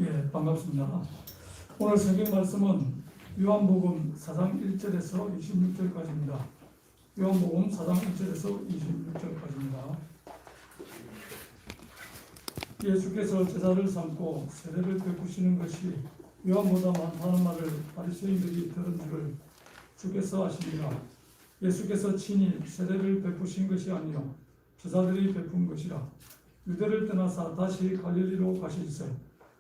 예, 반갑습니다. 오늘 성경 말씀은 요한복음 4장 1절에서 26절까지입니다. 요한복음 4장 1절에서 26절까지입니다. 예수께서 제자를 삼고 세례를 베푸시는 것이 요한보다 많다는 말을 바리새인들이 들은 줄을 주께서 아시니라. 예수께서 친히 세례를 베푸신 것이 아니요 제자들이 베푼 것이라. 유대를 떠나사 다시 갈릴리로 가시기에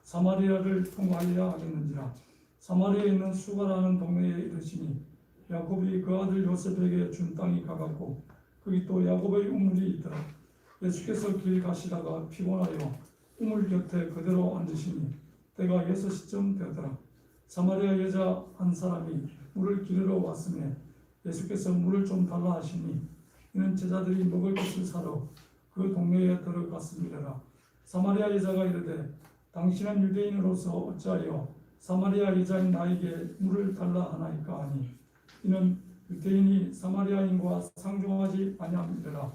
사마리아를 통과하여야 하겠는지라. 사마리아에 있는 수가라는 동네에 이르시니 야곱이 그 아들 요셉에게 준 땅이 가깝고 거기 또 야곱의 우물이 있더라. 예수께서 길 가시다가 피곤하여 우물 곁에 그대로 앉으시니 때가 6시쯤 되었더라. 사마리아 여자 한 사람이 물을 기르러 왔으며 예수께서 물을 좀 달라 하시니 이는 제자들이 먹을 것을 사러 그 동네에 들어갔음이라. 사마리아 여자가 이르되 당신은 유대인으로서 어찌하여 사마리아 여자인 나에게 물을 달라 하나이까 하니 이는 유대인이 사마리아인과 상종하지 아니함이라.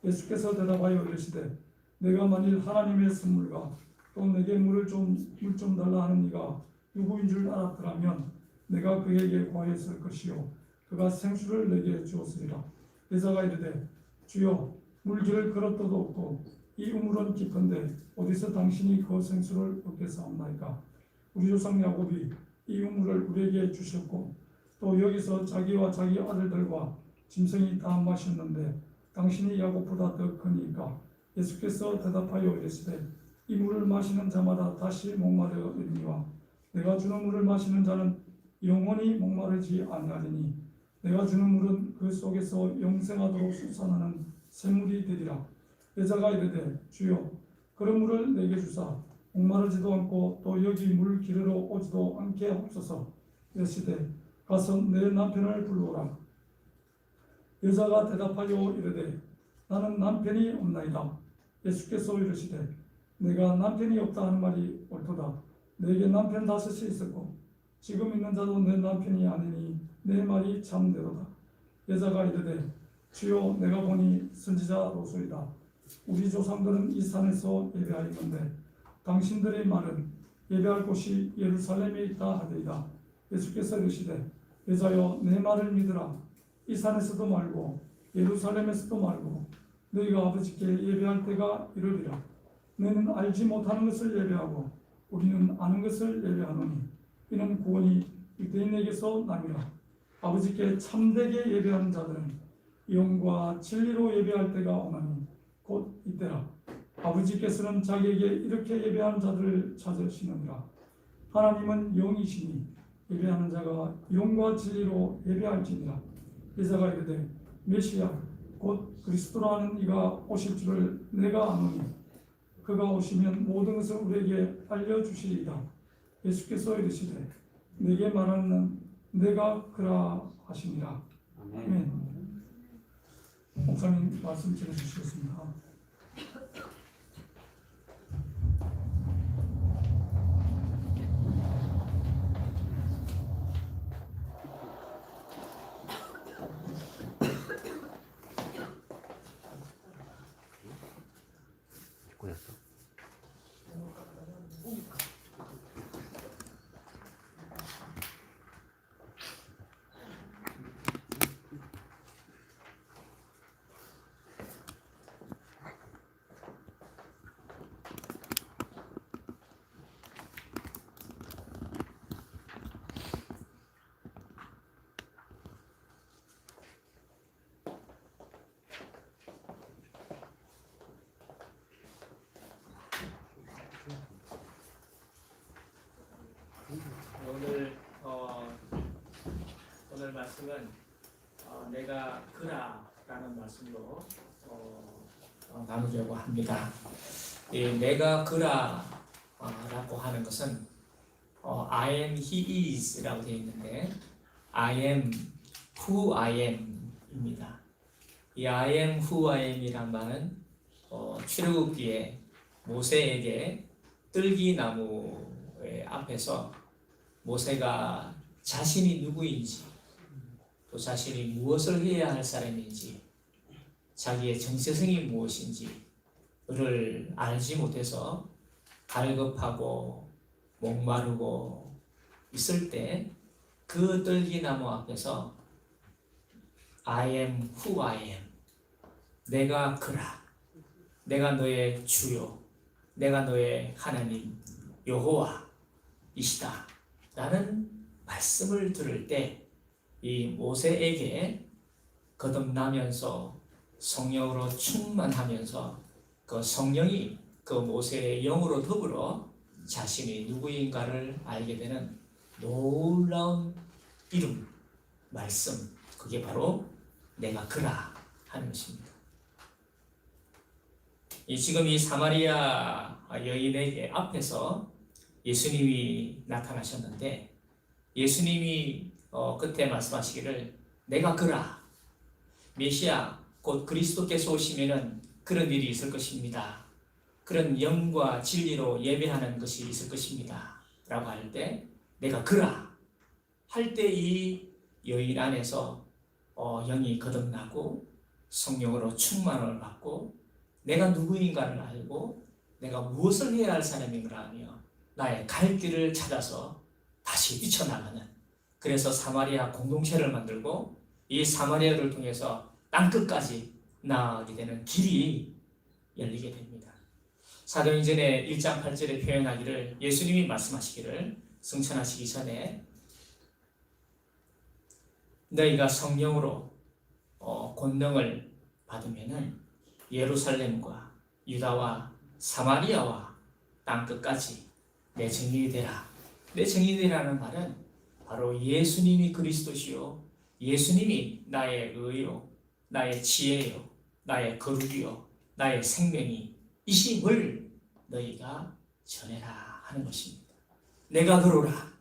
예수께서 대답하여 이르시되 내가 만일 하나님의 선물과 또 내게 물 좀 달라 하는 이가 누구인 줄 알았더라면 내가 그에게 구하였을 것이요 그가 생수를 내게 주었으리라. 여자가 이르되 주여 물기를 그릇도 없고 이 우물은 깊은데 어디서 당신이 그 생수를 얻겠사옵나이까. 우리 조상 야곱이 이 우물을 우리에게 주셨고 또 여기서 자기와 자기 아들들과 짐승이 다 마셨는데 당신이 야곱보다 더 크니까. 예수께서 대답하여 이르시되 이 물을 마시는 자마다 다시 목마르 이르니와 내가 주는 물을 마시는 자는 영원히 목마르지 아니하리니 내가 주는 물은 그 속에서 영생하도록 솟아나는 샘물이 되리라. 여자가 이르되 주여 그런 물을 내게 주사 목마르지도 않고 또 여기 물 기르러 오지도 않게 하옵소서. 이르시되 가서 내 남편을 불러오라. 여자가 대답하여 이르되 나는 남편이 없나이다. 예수께서 이르시되 내가 남편이 없다 하는 말이 옳도다. 내게 남편 5이 있었고 지금 있는 자도 내 남편이 아니니 내 말이 참되도다. 여자가 이르되 주여 내가 보니 선지자로소이다. 우리 조상들은 이 산에서 예배하였는데 당신들의 말은 예배할 곳이 예루살렘에 있다 하되이다. 예수께서 이르시되 여자여 내 말을 믿으라. 이 산에서도 말고 예루살렘에서도 말고 너희가 아버지께 예배할 때가 이르리라. 너희는 알지 못하는 것을 예배하고 우리는 아는 것을 예배하노니 이는 구원이 유대인에게서 남이라. 아버지께 참되게 예배하는 자들은 영과 진리로 예배할 때가 오나니 곧 이때라. 아버지께서는 자기에게 이렇게 예배하는 자들을 찾으시느니라. 하나님은 영이시니 예배하는 자가 영과 진리로 예배할지니라. 여자가 이르되 메시아 곧 그리스도라는 이가 오실 줄을 내가 아노니 그가 오시면 모든 것을 우리에게 알려주시리이다. 예수께서 이르시되 내게 말하는 내가 그라 하시니라. 아멘. 목사님 말씀 전해주시겠습니다. 오늘 말씀은 내가 그라라는 말씀으로 나누려고 합니다. 이 내가 그라라고 하는 것은 I am, he is라고 되어 있는데 I am who I am입니다. 이 I am who I am이란 말은 출애굽기에 모세에게 뜰기나무의 앞에서 모세가 자신이 누구인지 또 자신이 무엇을 해야 할 사람인지 자기의 정체성이 무엇인지를 알지 못해서 갈급하고 목마르고 있을 때 그 떨기나무 앞에서 I am who I am. 내가 그라. 내가 너의 주요. 내가 너의 하나님 여호와이시다. 라는 말씀을 들을 때 이 모세에게 거듭나면서 성령으로 충만하면서 그 성령이 그 모세의 영으로 더불어 자신이 누구인가를 알게 되는 놀라운 이름, 말씀, 그게 바로 내가 그라 하는 것입니다. 지금 이 사마리아 여인에게 앞에서 예수님이 나타나셨는데 예수님이 그때 말씀하시기를 내가 그라, 메시아 곧 그리스도께서 오시면은 그런 일이 있을 것입니다. 그런 영과 진리로 예배하는 것이 있을 것입니다. 라고 할 때 내가 그라 할 때 이 여인 안에서 영이 거듭나고 성령으로 충만을 받고 내가 누구인가를 알고 내가 무엇을 해야 할 사람인가 하며 나의 갈 길을 찾아서 다시 뛰쳐나가는, 그래서 사마리아 공동체를 만들고 이 사마리아를 통해서 땅끝까지 나아가게 되는 길이 열리게 됩니다. 사도행전의 1장 8절에 표현하기를 예수님이 말씀하시기를 승천하시기 전에 너희가 성령으로 권능을 받으면은 예루살렘과 유다와 사마리아와 땅끝까지 내 증인이 되라. 내 증인이라는 말은 바로 예수님이 그리스도시요 예수님이 나의 의요 나의 지혜요 나의 거룩이요 나의 생명이 이심을 너희가 전해라 하는 것입니다. 내가 그러라.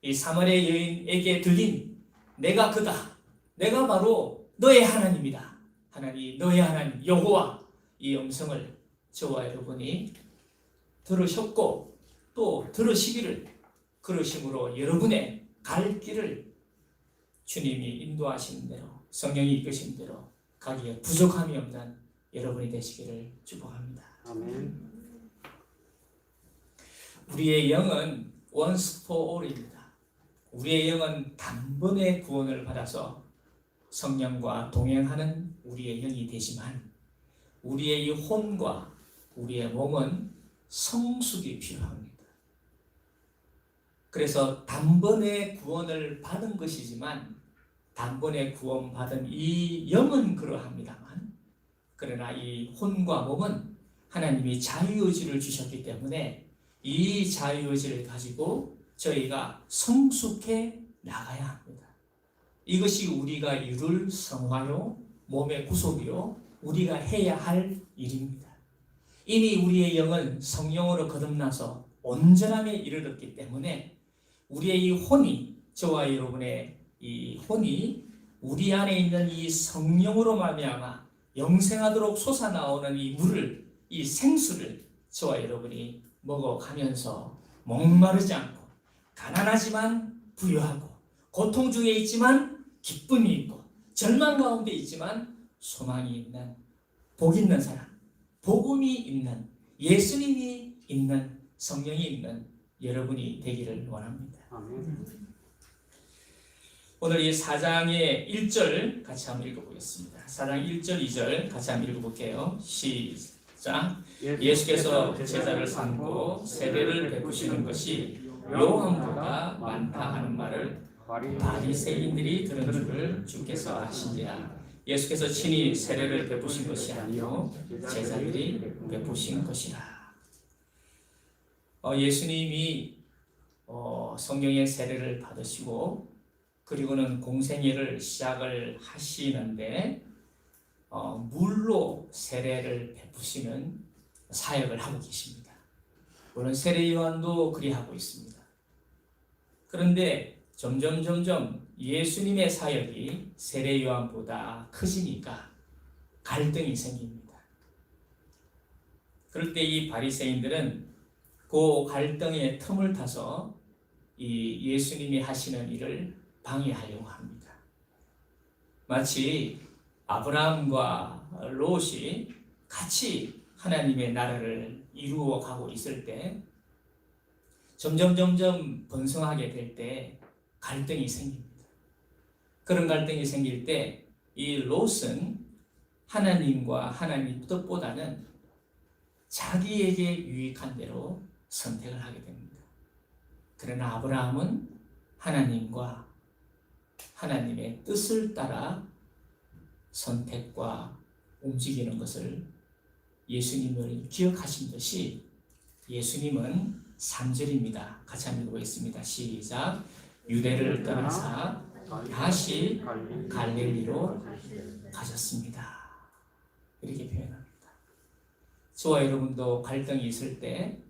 이 사마리아 여인에게 들린 내가 그다. 내가 바로 너의 하나님이다. 하나님, 너의 하나님 여호와, 이 음성을 저와 여러분이 들으셨고 또 들으시기를, 그러심으로 여러분의 갈 길을 주님이 인도하신 대로 성령이 이끄신 대로 가기에 부족함이 없는 여러분이 되시기를 축복합니다. 아멘. 우리의 영은 once for all입니다. 우리의 영은 단번에 구원을 받아서 성령과 동행하는 우리의 영이 되지만 우리의 이 혼과 우리의 몸은 성숙이 필요합니다. 그래서 단번에 구원을 받은 것이지만 단번에 구원받은 이 영은 그러합니다만 그러나 이 혼과 몸은 하나님이 자유의지를 주셨기 때문에 이 자유의지를 가지고 저희가 성숙해 나가야 합니다. 이것이 우리가 이룰 성화요, 몸의 구속이요, 우리가 해야 할 일입니다. 이미 우리의 영은 성령으로 거듭나서 온전함에 이르렀기 때문에 우리의 이 혼이, 저와 여러분의 이 혼이 우리 안에 있는 이 성령으로 말미암아 영생하도록 솟아나오는 이 물을, 이 생수를 저와 여러분이 먹어가면서 목마르지 않고 가난하지만 부유하고 고통 중에 있지만 기쁨이 있고 절망 가운데 있지만 소망이 있는 복 있는 사람, 복음이 있는 예수님이 있는 성령이 있는 여러분이 되기를 원합니다. 아멘. 오늘 이 4장의 1절 같이 한번 읽어보겠습니다. 4장 1절 2절 같이 한번 읽어볼게요. 시작. 예수께서 제자를 삼고 세례를 베푸시는 것이 요한보다 많다 하는 말을 바리새인들이 들은 줄을 주께서 아신지라. 예수께서 친히 세례를 베푸신 것이 아니요 제자들이 베푸신 것이라. 예수님이 성령의 세례를 받으시고 그리고는 공생애를 시작을 하시는데 물로 세례를 베푸시는 사역을 하고 계십니다. 물론 세례 요한도 그리하고 있습니다. 그런데 점점 예수님의 사역이 세례 요한보다 커지니까 갈등이 생깁니다. 그럴 때 이 바리새인들은 그 갈등의 틈을 타서 이 예수님이 하시는 일을 방해하려고 합니다. 마치 아브라함과 롯이 같이 하나님의 나라를 이루어 가고 있을 때 점점 번성하게 될 때 갈등이 생깁니다. 그런 갈등이 생길 때 이 롯은 하나님과 하나님 뜻보다는 자기에게 유익한 대로 선택을 하게 됩니다. 그러나 아브라함은 하나님과 하나님의 뜻을 따라 선택과 움직이는 것을 예수님을 기억하신 듯이 예수님은 3절입니다. 같이 한번 읽어보겠습니다. 시작. 유대를 떠나사 다시 갈릴리로 가셨습니다. 이렇게 표현합니다. 저와 여러분도 갈등이 있을 때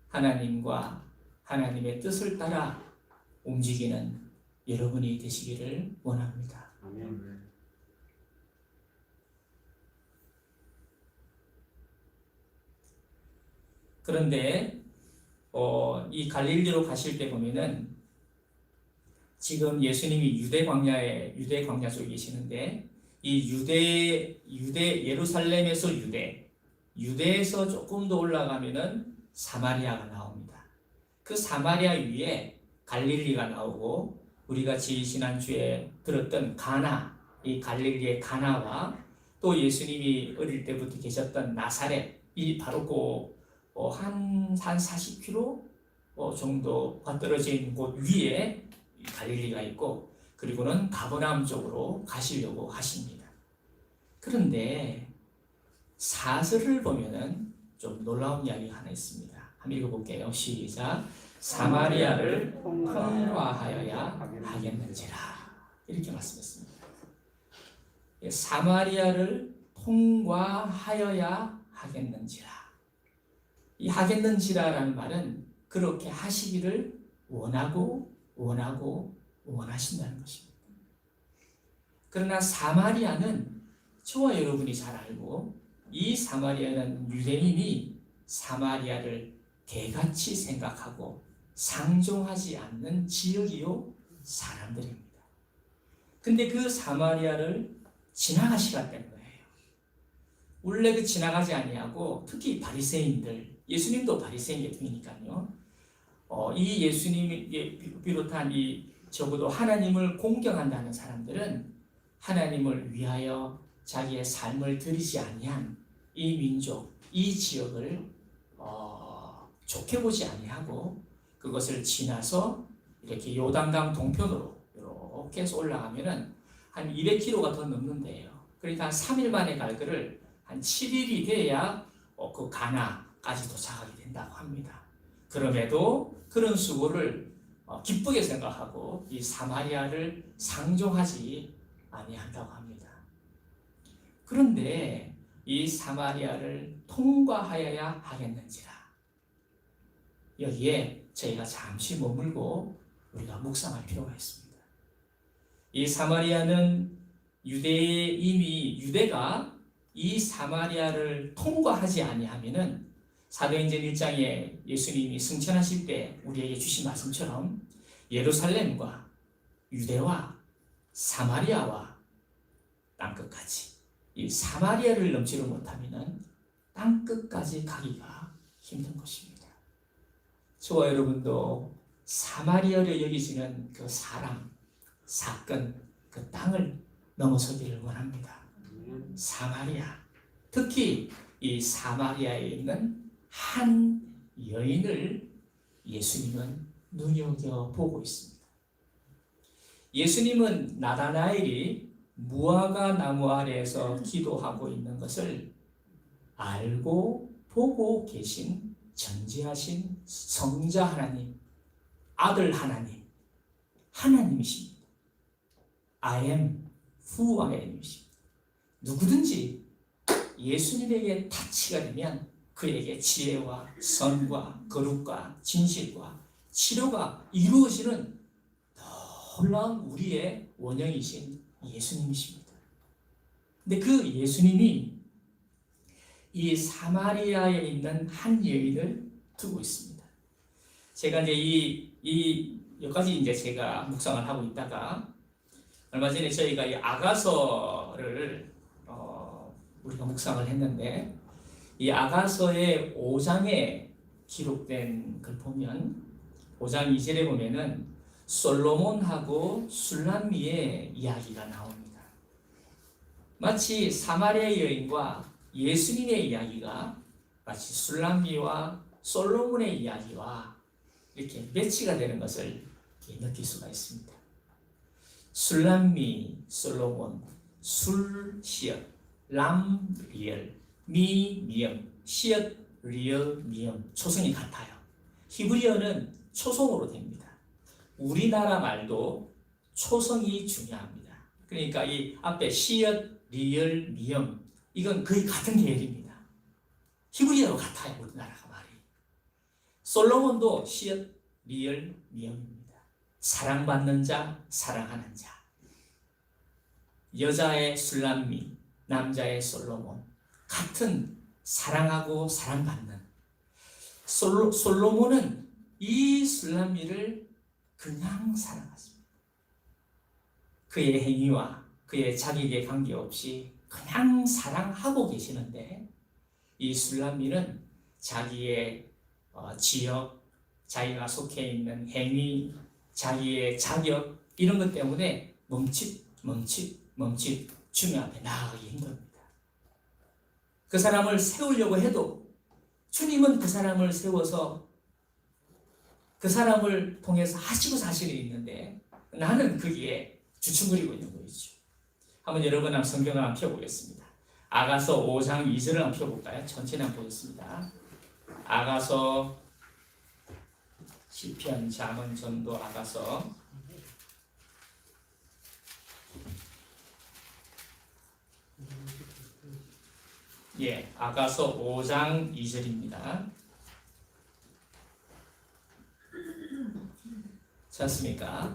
하나님과 하나님의 뜻을 따라 움직이는 여러분이 되시기를 원합니다. 아멘. 그런데 이 갈릴리로 가실 때 보면은 지금 예수님이 유대 광야 쪽에 계시는데 이 유대 예루살렘에서 유대에서 조금 더 올라가면은 사마리아가 나옵니다. 그 사마리아 위에 갈릴리가 나오고 우리가 지난주에 들었던 가나, 이 갈릴리의 가나와 또 예수님이 어릴 때부터 계셨던 나사렛, 이 바로 한 40km 정도가 떨어진 곳 위에 갈릴리가 있고 그리고는 가버나움 쪽으로 가시려고 하십니다. 그런데 사설을 보면은 좀 놀라운 이야기가 하나 있습니다. 한번 읽어볼게요. 시작. 사마리아를 통과하여야 하겠는지라 이렇게 말씀했습니다. 사마리아를 통과하여야 하겠는지라. 이 하겠는지라라는 말은 그렇게 하시기를 원하신다는 것입니다. 그러나 사마리아는 저와 여러분이 잘 알고 이 사마리아는 유대인이 사마리아를 개같이 생각하고 상종하지 않는 지역이요 사람들입니다. 근데 그 사마리아를 지나가시겠다는 거예요. 원래 그 지나가지 아니하고 특히 바리새인들, 예수님도 바리새인 계통이니까요. 이 예수님이 비롯한 적어도 하나님을 공경한다는 사람들은 하나님을 위하여 자기의 삶을 들이지 아니한 이 민족, 이 지역을 좋게 보지 아니하고 그것을 지나서 이렇게 요단강 동편으로 이렇게 해서 올라가면은 한 200km가 더 넘는데요. 그러니까 한 3일 만에 갈 거를 한 7일이 돼야 그 가나까지 도착하게 된다고 합니다. 그럼에도 그런 수고를 기쁘게 생각하고 이 사마리아를 상종하지 아니한다고 합니다. 그런데 이 사마리아를 통과하여야 하겠는지라. 여기에 저희가 잠시 머물고 우리가 묵상할 필요가 있습니다. 이 사마리아는 유대가 이 사마리아를 통과하지 아니하면은 사도행전 1장에 예수님이 승천하실 때 우리에게 주신 말씀처럼 예루살렘과 유대와 사마리아와 땅끝까지 이 사마리아를 넘지를 못하면은 땅끝까지 가기가 힘든 것입니다. 저와 여러분도 사마리아로 여기지는 그 사람, 사건, 그 땅을 넘어서기를 원합니다. 사마리아, 특히 이 사마리아에 있는 한 여인을 예수님은 눈여겨보고 있습니다. 예수님은 나다나엘이 무화과 나무 아래에서 기도하고 있는 것을 알고 보고 계신 전지하신 성자 하나님, 아들 하나님, 하나님이십니다. I am who I am이십니다. 누구든지 예수님에게 타치가 되면 그에게 지혜와 선과 거룩과 진실과 치료가 이루어지는 놀라운 우리의 원형이신 예수님이십니다. 근데 그 예수님이 이 사마리아에 있는 한 여인을 두고 있습니다. 제가 이제 여기까지 이제 제가 묵상을 하고 있다가 얼마 전에 저희가 이 아가서를 우리가 묵상을 했는데 이 아가서의 5장에 기록된 걸 보면 5장 2절에 보면은 솔로몬하고 술람미의 이야기가 나옵니다. 마치 사마리아 여인과 예수님의 이야기가 마치 술람미와 솔로몬의 이야기와 이렇게 매치가 되는 것을 느낄 수가 있습니다. 술람미, 솔로몬, 술, 시옷, 람, 리얼, 미, 미음, 시옷, 리얼, 미음, 초성이 같아요. 히브리어는 초성으로 됩니다. 우리나라 말도 초성이 중요합니다. 그러니까 이 앞에 시옷, 리얼, 미음 이건 거의 같은 계열입니다. 히브리어로 같아요. 우리나라가 말이. 솔로몬도 시옷, 리얼, 미음입니다. 사랑받는 자, 사랑하는 자. 여자의 술람미, 남자의 솔로몬. 같은 사랑하고 사랑받는. 솔로몬은 이 술람미를 그냥 사랑했습니다. 그의 행위와 그의 자격에 관계없이 그냥 사랑하고 계시는데 이 술람미는 자기의 지역, 자기가 속해 있는 행위, 자기의 자격 이런 것 때문에 멈칫 주님 앞에 나아가기 힘듭니다. 그 사람을 세우려고 해도 주님은 그 사람을 세워서 그 사람을 통해서 하시고 사실이 있는데 나는 거기에 주춤거리고 있는 거죠. 한번 여러분 성경을 한번 펴보겠습니다. 아가서 5장 2절을 한번 펴볼까요? 천천히 한번 보겠습니다. 아가서 시편, 잠언, 전도, 아가서 아가서 5장 2절입니다. 찾습니까?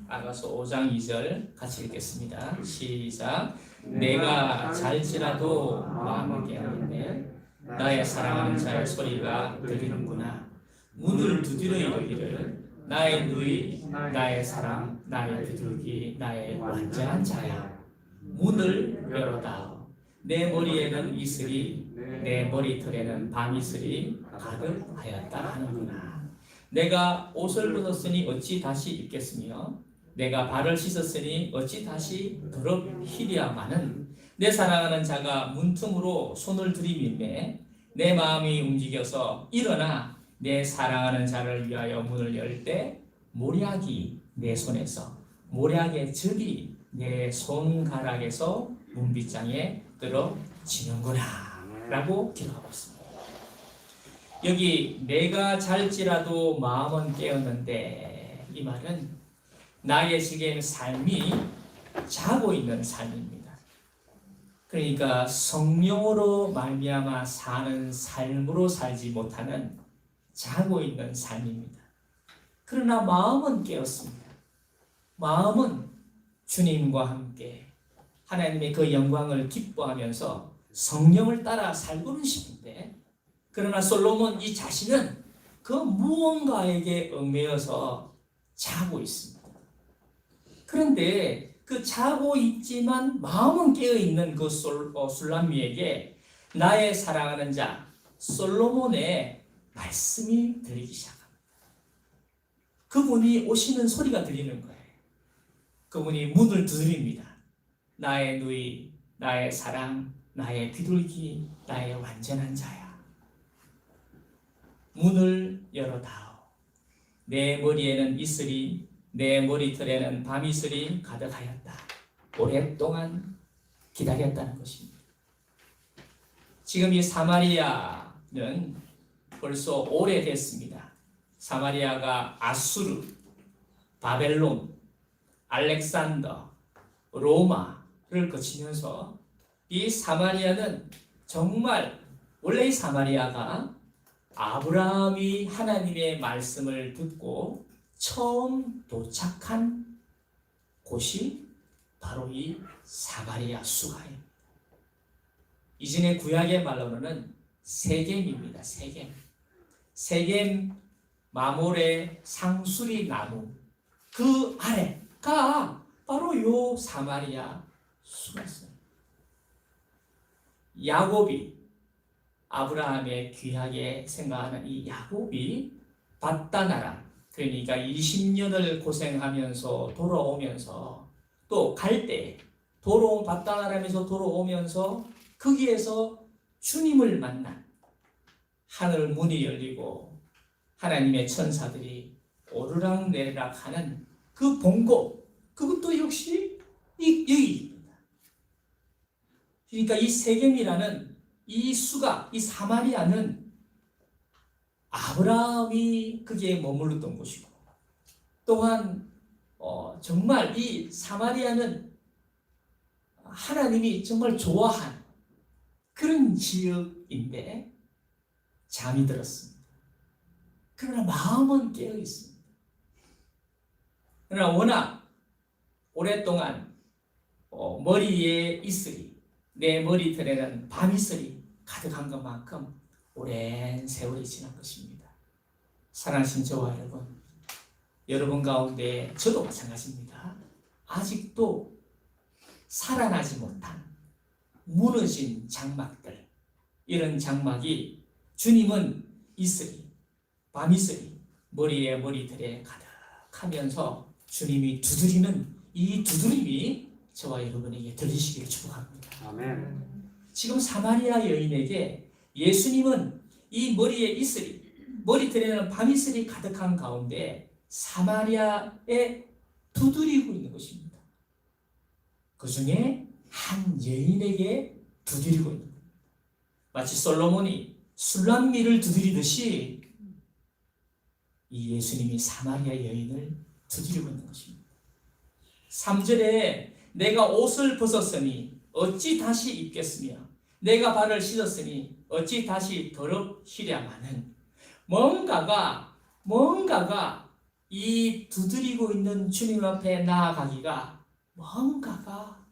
아가서 5장 2절 같이 읽겠습니다. 시작. 내가 잘지라도 마음을 깨었는데 나의 사랑하는 자의 소리가 들리는구나. 문을 두드려 이르기를 나의 누이, 나의 사랑, 나의 비둘기, 나의 완전한 자야. 문을 열어다오. 내 머리에는 이슬이, 내 머리털에는 밤이슬이 가득하였다 하는구나. 내가 옷을 벗었으니 어찌 다시 입겠으며 내가 발을 씻었으니 어찌 다시 더럽히랴마는 내 사랑하는 자가 문틈으로 손을 들이밀매 내 마음이 움직여서 일어나 내 사랑하는 자를 위하여 문을 열 때 모략이 내 손에서 모략의 적이 내 손가락에서 문빗장에 떨어지는구나 라고 기록하고 있습니다. 여기 내가 잘지라도 마음은 깨었는데 이 말은 나의 지금 삶이 자고 있는 삶입니다. 그러니까 성령으로 말미암아 사는 삶으로 살지 못하는 자고 있는 삶입니다. 그러나 마음은 깨었습니다. 마음은 주님과 함께 하나님의 그 영광을 기뻐하면서 성령을 따라 살고는 싶은데 그러나 솔로몬 이 자신은 그 무언가에게 얽매여서 자고 있습니다. 그런데 그 자고 있지만 마음은 깨어있는 그 술람미에게 나의 사랑하는 자 솔로몬의 말씀이 들리기 시작합니다. 그분이 오시는 소리가 들리는 거예요. 그분이 문을 두드립니다. 나의 누이, 나의 사랑, 나의 비둘기, 나의 완전한 자야. 문을 열어다오. 내 머리에는 이슬이, 내 머리털에는 밤이슬이 가득하였다. 오랫동안 기다렸다는 것입니다. 지금 이 사마리아는 벌써 오래됐습니다. 사마리아가 아수르, 바벨론, 알렉산더, 로마를 거치면서 이 사마리아는 정말 원래 이 사마리아가 아브라함이 하나님의 말씀을 듣고 처음 도착한 곳이 바로 이 사마리아 수가입니다. 이전에 구약의 말로는 세겜입니다. 세겜 마몰의 상수리 나무 그 아래가 바로 요 사마리아 수가였어요. 야곱이 아브라함의 귀하게 생각하는 이 야곱이 밧다나람 그러니까 20년을 고생하면서 돌아오면서 또 갈 때 왔다 가라면서 돌아오면서 거기에서 주님을 만난 하늘 문이 열리고 하나님의 천사들이 오르락내리락 하는 그 본고, 그것도 역시 여기입니다. 그러니까 이 세겜이라는 이 수가, 이 사마리아는 아브라함이 거기에 머물렀던 곳이고, 또한 정말 이 사마리아는 하나님이 정말 좋아한 그런 지역인데 잠이 들었습니다. 그러나 마음은 깨어 있습니다. 그러나 워낙 오랫동안 머리에 이슬이, 내 머리털에는 밤이슬이 가득한 것만큼 오랜 세월이 지난 것입니다. 사랑하신 저와 여러분 가운데 저도 마찬가지입니다. 아직도 살아나지 못한 무너진 장막들, 이런 장막이 주님은 이슬이, 밤이슬이 머리에 머리털에 가득하면서 주님이 두드리는 이 두드림이 저와 여러분에게 들리시기를 축복합니다. 아멘. 지금 사마리아 여인에게 예수님은 이 머리에 이슬이, 머리털에는 밤이슬이 가득한 가운데 사마리아에 두드리고 있는 것입니다. 그 중에 한 여인에게 두드리고 있는 겁니다. 마치 솔로몬이 술람미를 두드리듯이 이 예수님이 사마리아 여인을 두드리고 있는 것입니다. 3절에 내가 옷을 벗었으니 어찌 다시 입겠으며 내가 발을 씻었으니 어찌 다시 더럽히랴마는 뭔가가 이 두드리고 있는 주님 앞에 나아가기가 뭔가가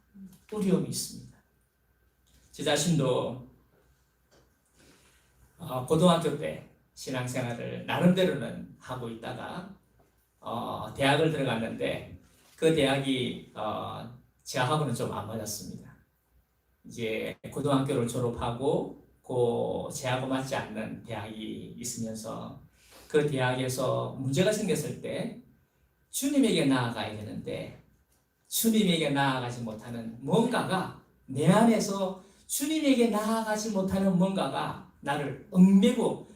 어려움이 있습니다. 제 자신도 고등학교 때 신앙생활을 나름대로는 하고 있다가 대학을 들어갔는데 그 대학이 저하고는 좀 안 맞았습니다. 이제 고등학교를 졸업하고 저하고 맞지 않는 대학이 있으면서 그 대학에서 문제가 생겼을 때 주님에게 나아가야 되는데 주님에게 나아가지 못하는 뭔가가 내 안에서 주님에게 나아가지 못하는 뭔가가 나를 얽매고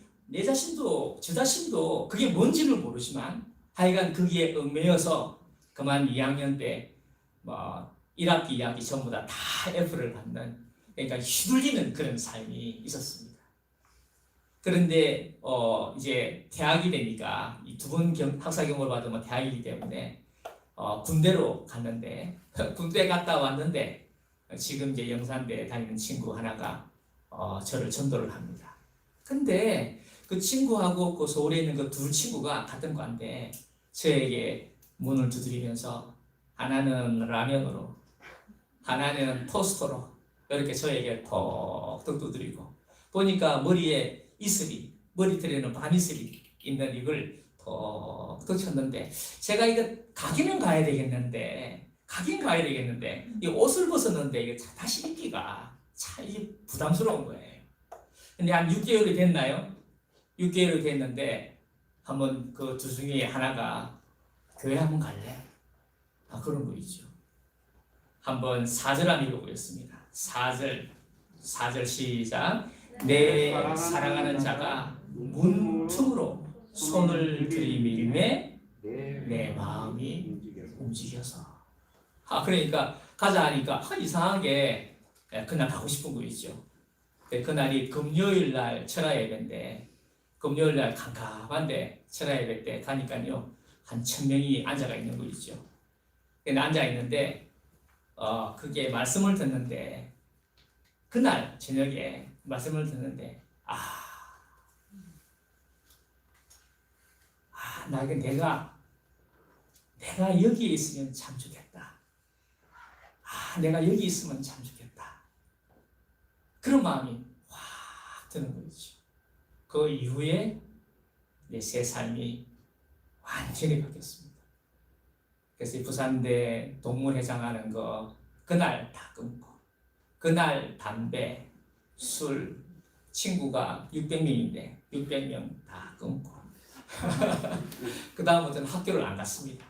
저 자신도 그게 뭔지를 모르지만 하여간 거기에 얽매여서 그만 2학년 때 1학기, 2학기 전부 다 F를 받는, 그러니까 휘둘리는 그런 삶이 있었습니다. 그런데 이제 대학이 되니까 이 두 번 학사 경험을 받으면 대학이기 때문에 군대로 갔는데 군대 갔다 왔는데 지금 이제 영산대 다니는 친구 하나가 저를 전도를 합니다. 근데 그 친구하고 그 서울에 있는 그 두 친구가 같은 과인데 저에게 문을 두드리면서 하나는 라면으로, 하나는 토스트로 이렇게 저에게 톡톡 두드리고, 보니까 머리에 이슬이, 머리털에는 밤이슬이 있는 이걸 톡톡 쳤는데 제가 이거 가긴 가야 되겠는데 이 옷을 벗었는데 이거 다시 입기가 참 이게 부담스러운 거예요. 근데 한 6개월이 됐나요? 6개월이 됐는데 한번 그 두 중에 하나가 교회 한번 갈래? 그런 거 있죠. 한번 4절 한번 읽어보겠습니다. 4절 시작. 내 사랑하는 자가 문틈으로 손을 들이밀매 내 마음이 움직여서. 그러니까 가자 하니까 이상하게 그날 가고 싶은 거 있죠. 그날이 금요일 날 철야 예배인데 금요일 날 캄캄한데 철야 예배 때 가니까요 한 1000명이 앉아가 있는 거 있죠. 앉아 있는데 그게 말씀을 듣는데 그날 저녁에 말씀을 듣는데 내가 여기에 있으면 참 좋겠다. 내가 여기 있으면 참 좋겠다. 그런 마음이 확 드는 거죠. 그 이후에 내 새 삶이 완전히 바뀌었습니다. 그래서 부산대 동문회장 하는 거 그날 다 끊고, 그날 담배, 술, 친구가 600명인데 600명 다 끊고 그 다음부터는 학교를 안 갔습니다.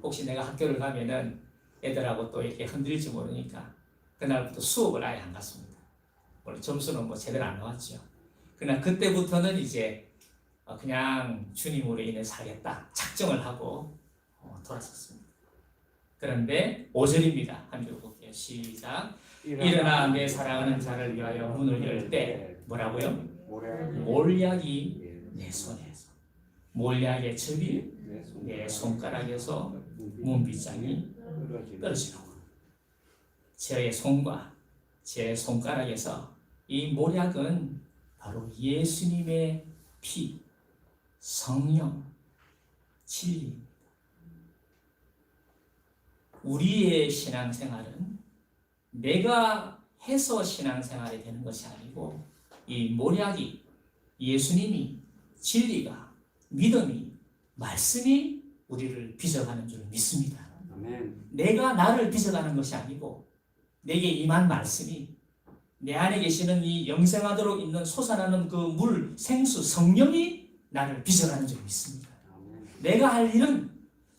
혹시 내가 학교를 가면은 애들하고 또 이렇게 흔들릴지 모르니까 그날부터 수업을 아예 안 갔습니다. 물론 점수는 뭐 제대로 안 나왔죠. 그러나 그때부터는 이제 그냥 주님으로 인해 살겠다 작정을 하고 돌아섰습니다. 그런데 5절입니다. 한 줄 볼게요. 시작. 일어나 내 사랑하는 자를 위하여 문을 열 때 뭐라고요? 몰약이 내 손에서, 몰약의 즙이 내 손가락에서 문빗장이 떨어지는군. 제 손과 제 손가락에서 이 몰약은 바로 예수님의 피, 성령, 진리. 우리의 신앙생활은 내가 해서 신앙생활이 되는 것이 아니고 이 몰약이, 예수님이, 진리가, 믿음이, 말씀이 우리를 빚어가는 줄 믿습니다. 아멘. 내가 나를 빚어가는 것이 아니고 내게 임한 말씀이, 내 안에 계시는 이 영생하도록 있는 솟아나는 그 물, 생수, 성령이 나를 빚어가는 줄 믿습니다. 아멘. 내가 할 일은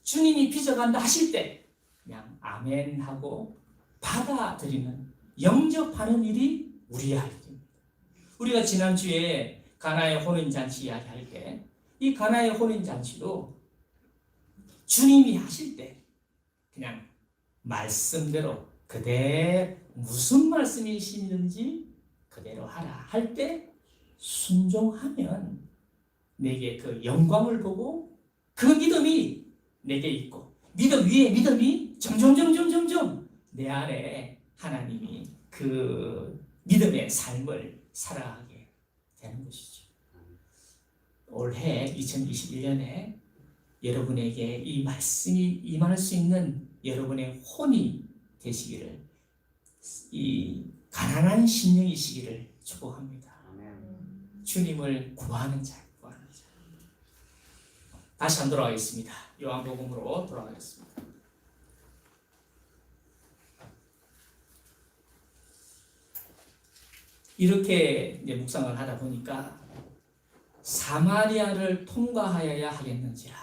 주님이 빚어간다 하실 때 그냥 아멘 하고 받아들이는, 영접하는 일이 우리의 할 일입니다. 우리가 지난주에 가나의 혼인잔치 이야기할 때 이 가나의 혼인잔치도 주님이 하실 때 그냥 말씀대로 그대 무슨 말씀이시는지 그대로 하라 할 때 순종하면 내게 그 영광을 보고 그 믿음이 내게 있고, 믿음 위에 믿음이 점점 내 안에 하나님이 그 믿음의 삶을 살아가게 되는 것이죠. 올해 2021년에 여러분에게 이 말씀이 임할 수 있는 여러분의 혼이 되시기를, 이 가난한 심령이시기를 축복합니다. 주님을 구하는 자, 구하는 자. 다시 한번 돌아가겠습니다. 요한복음으로 돌아가겠습니다. 이렇게 이제 묵상을 하다 보니까 사마리아를 통과하여야 하겠는지라.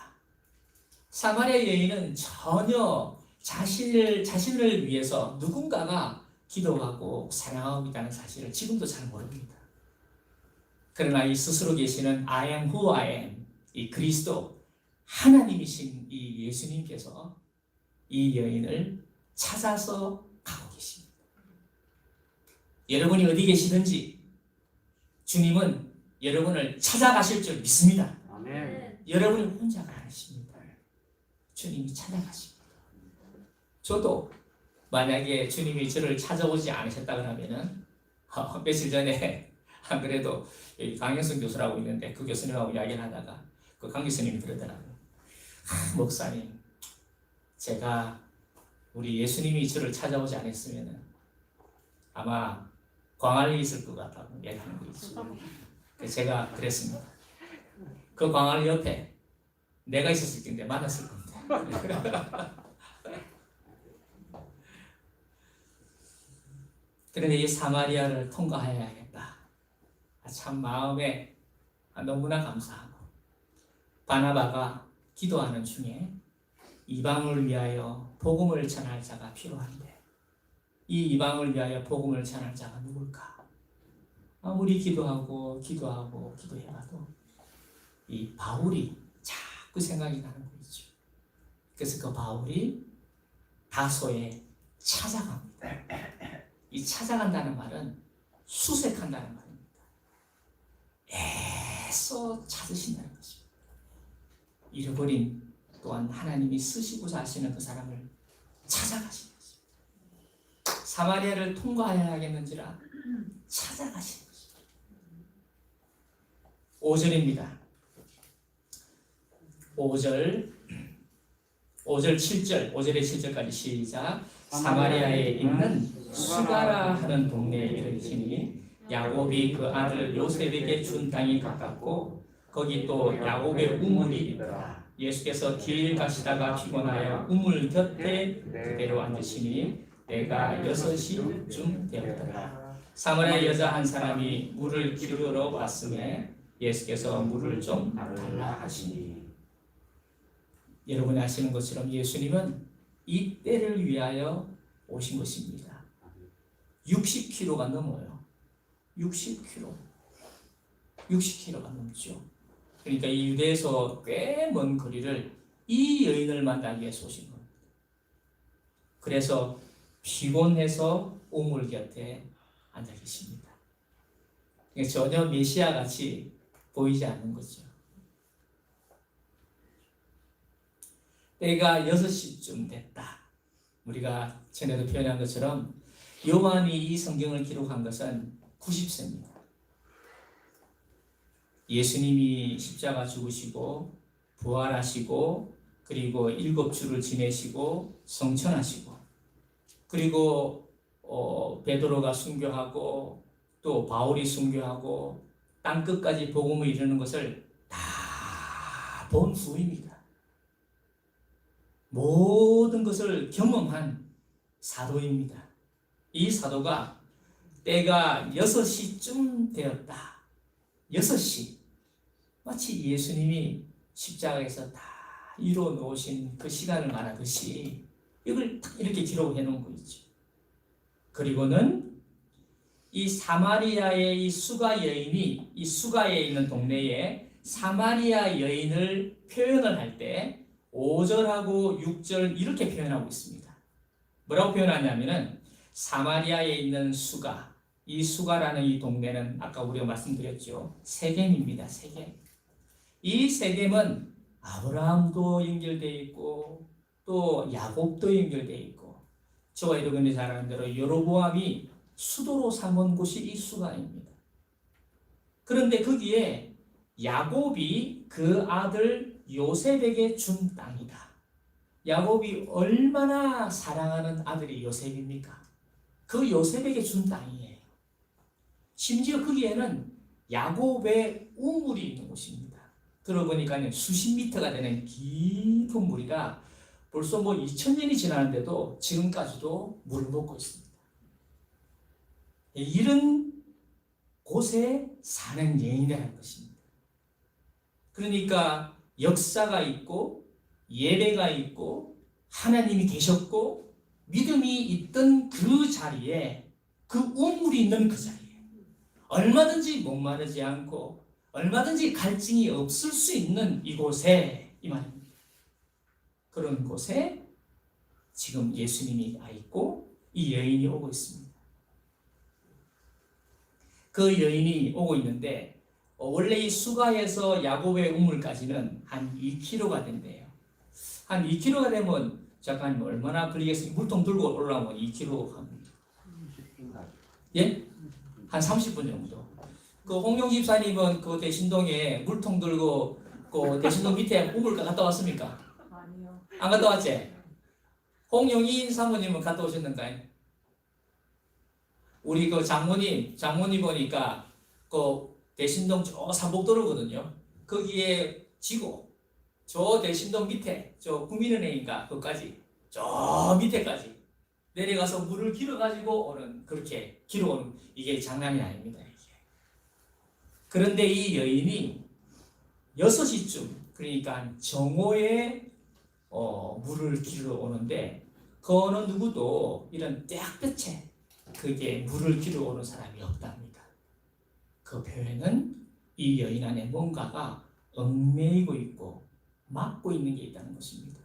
사마리아 여인은 전혀 자신을 위해서 누군가가 기도하고 사랑하고 있다는 사실을 지금도 잘 모릅니다. 그러나 이 스스로 계시는 I am who I am, 이 그리스도 하나님이신 이 예수님께서 이 여인을 찾아서 가고 계십니다. 여러분이 어디 계시든지 주님은 여러분을 찾아가실 줄 믿습니다. 아멘. 여러분이 혼자가 아니십니다. 주님이 찾아가십니다. 저도 만약에 주님이 저를 찾아오지 않으셨다 그러면은 며칠 전에 안 그래도 여기 강영선 교수라고 있는데 그 교수님하고 이야기를 하다가 그 강 교수님이 그러더라고요. 목사님, 제가 우리 예수님이 저를 찾아오지 않았으면은 아마 광안리에 있을 것 같다고 얘기하는 거 있죠. 제가 그랬습니다. 그 광안리 옆에 내가 있었을 텐데 만났을 겁니다. 그런데 이 사마리아를 통과해야겠다. 참 마음에 너무나 감사하고, 바나바가 기도하는 중에 이방을 위하여 복음을 전할 자가 필요한데 이 이방을 위하여 복음을 전할 자가 누굴까? 아무리 기도하고 기도해봐도 이 바울이 자꾸 생각이 나는 거죠. 그래서 그 바울이 다소에 찾아갑니다. 이 찾아간다는 말은 수색한다는 말입니다. 애써 찾으신다는 것입니다. 잃어버린, 또한 하나님이 쓰시고자 하시는 그 사람을 찾아가시는 것입니다. 사마리아를 통과해야 하겠는지라 찾아가시는 것입니다. 5절입니다. 5절에 7절까지 시작. 사마리아에 있는 수가라 하는 동네에 이르시니 야곱이 그 아들 요셉에게 준 땅이 가깝고 거기 또 야곱의 우물이 있더라. 예수께서 길 가시다가 피곤하여 우물 곁에 그대로 앉으시니 때가 6시쯤 되었더라. 사마리아 여자 한 사람이 물을 기르러 왔음에 예수께서 물을 좀 달라 하시니. 여러분이 아시는 것처럼 예수님은 이 때를 위하여 오신 것입니다. 60km가 넘어요. 60km. 60km가 넘죠. 그러니까 이 유대에서 꽤 먼 거리를 이 여인을 만나기 위해서 오신 겁니다. 그래서 피곤해서 우물 곁에 앉아 계십니다. 전혀 메시아 같이 보이지 않는 거죠. 때가 6시쯤 됐다. 우리가 전에도 표현한 것처럼 요한이 이 성경을 기록한 것은 90세입니다. 예수님이 십자가 죽으시고 부활하시고 그리고 7주를 지내시고 성천하시고 그리고 베드로가 순교하고 또 바울이 순교하고 땅끝까지 복음을 이루는 것을 다 본 후입니다. 모든 것을 경험한 사도입니다. 이 사도가 때가 6시쯤 되었다. 6시. 마치 예수님이 십자가에서 다 이루어 놓으신 그 시간을 말하듯이 이걸 딱 이렇게 기록해 놓은 거 있죠. 그리고는 이 사마리아의 이 수가 여인이 이 수가에 있는 동네에 사마리아 여인을 표현을 할 때 5절하고 6절 이렇게 표현하고 있습니다. 뭐라고 표현하냐면은 사마리아에 있는 수가, 이 수가라는 이 동네는 아까 우리가 말씀드렸죠. 세겜입니다. 세겜. 이 세겜은 아브라함도 연결되어 있고 또 야곱도 연결되어 있고 저와 여러분이 잘 아는 대로 여로보암이 수도로 삼은 곳이 이 수가입니다. 그런데 거기에 야곱이 그 아들 요셉에게 준 땅이다. 야곱이 얼마나 사랑하는 아들이 요셉입니까? 그 요셉에게 준 땅이에요. 심지어 거기에는 야곱의 우물이 있는 곳입니다. 들어보니까 수십 미터가 되는 깊은 무리가 벌써 2000년이 지났는데도 지금까지도 물을 먹고 있습니다. 이런 곳에 사는 여인이라는 것입니다. 그러니까 역사가 있고 예배가 있고 하나님이 계셨고 믿음이 있던 그 자리에 그 우물이 있는 그 자리에 얼마든지 목마르지 않고 얼마든지 갈증이 없을 수 있는 이곳에 이 말입니다. 그런 곳에 지금 예수님이 와 있고 이 여인이 오고 있습니다. 그 여인이 오고 있는데 원래 이 수가에서 야곱의 우물까지는 한 2km가 된대요. 한 2km가 되면 잠깐 얼마나 걸리겠습니까? 물통 들고 올라오면 2km 합니다. 예? 한 30분 정도. 그 홍용 집사님은 그 대신동에 물통 들고 그 대신동 밑에 우물 갔다 왔습니까? 아니요. 안 갔다 왔지? 홍용인 사모님은 갔다 오셨는가요? 우리 그 장모님 보니까 그 대신동 저 삼복도로거든요. 거기에 지고 저 대신동 밑에 저 국민은행인가 그까지 저 밑에까지 내려가서 물을 길어가지고 오는 그렇게 길어오는 이게 장난이 아닙니다. 이게. 그런데 이 여인이 6시쯤 그러니까 정오에 물을 길어 오는데 그 어느 누구도 이런 떼학볕에 그게 물을 길어 오는 사람이 없답니다. 그 표현은 이 여인 안에 뭔가가 얽매이고 있고 막고 있는 게 있다는 것입니다.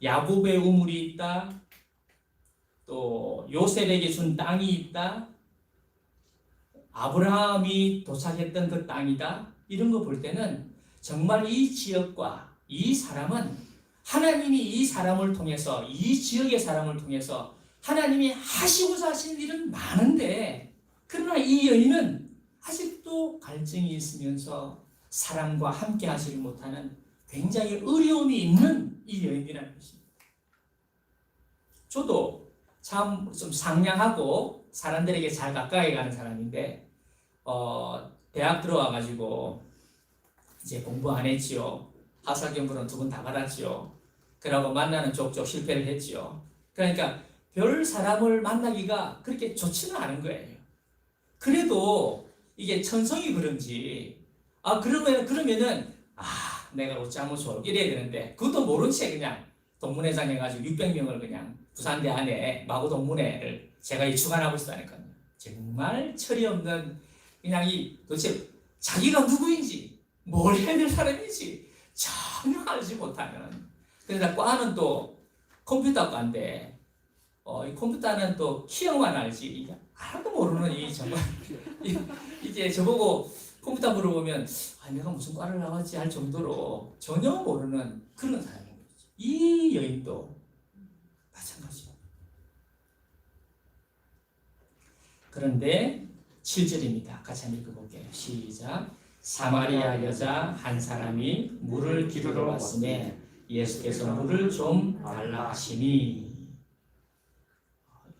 야곱의 우물이 있다. 또 요셉에게 준 땅이 있다. 아브라함이 도착했던 그 땅이다. 이런 거 볼 때는 정말 이 지역과 이 사람은 하나님이 이 사람을 통해서 이 지역의 사람을 통해서 하나님이 하시고자 하신 일은 많은데 그러나 이 여인은 아직도 갈증이 있으면서 사람과 함께 하지 못하는 굉장히 어려움이 있는 이 여인이라는 것입니다. 저도 참 좀 상냥하고 사람들에게 잘 가까이 가는 사람인데 대학 들어와가지고 이제 공부 안 했지요. 하사경부는 2번 다 받았지요. 그러고 만나는 쪽쪽 실패를 했지요. 그러니까 별 사람을 만나기가 그렇게 좋지는 않은 거예요. 그래도 이게 천성이 그런지 그러면은 내가 어찌하면 좋을 이래야 되는데 그것도 모른 채 그냥 동문회장 해가지고 600명을 그냥 부산대 안에 마구 동문회를 제가 주관하고 있다니까요. 정말 철이 없는 그냥 도대체 자기가 누구인지 뭘 해야 될 사람인지 전혀 알지 못하는. 그러다 과는 또 컴퓨터과인데 이 컴퓨터는 또 키형만 알지 하나도 모르는 이 정말 이제 저보고 컴퓨터 물어보면 내가 무슨 과를 나왔지 할 정도로 전혀 모르는 그런 사람인 거죠. 이 여인도 마찬가지예요. 그런데 7절입니다. 같이 한번 읽어볼게요. 시작. 사마리아 여자 한 사람이 물을 기르러 왔으매 예수께서 물을 좀 달라 하시니.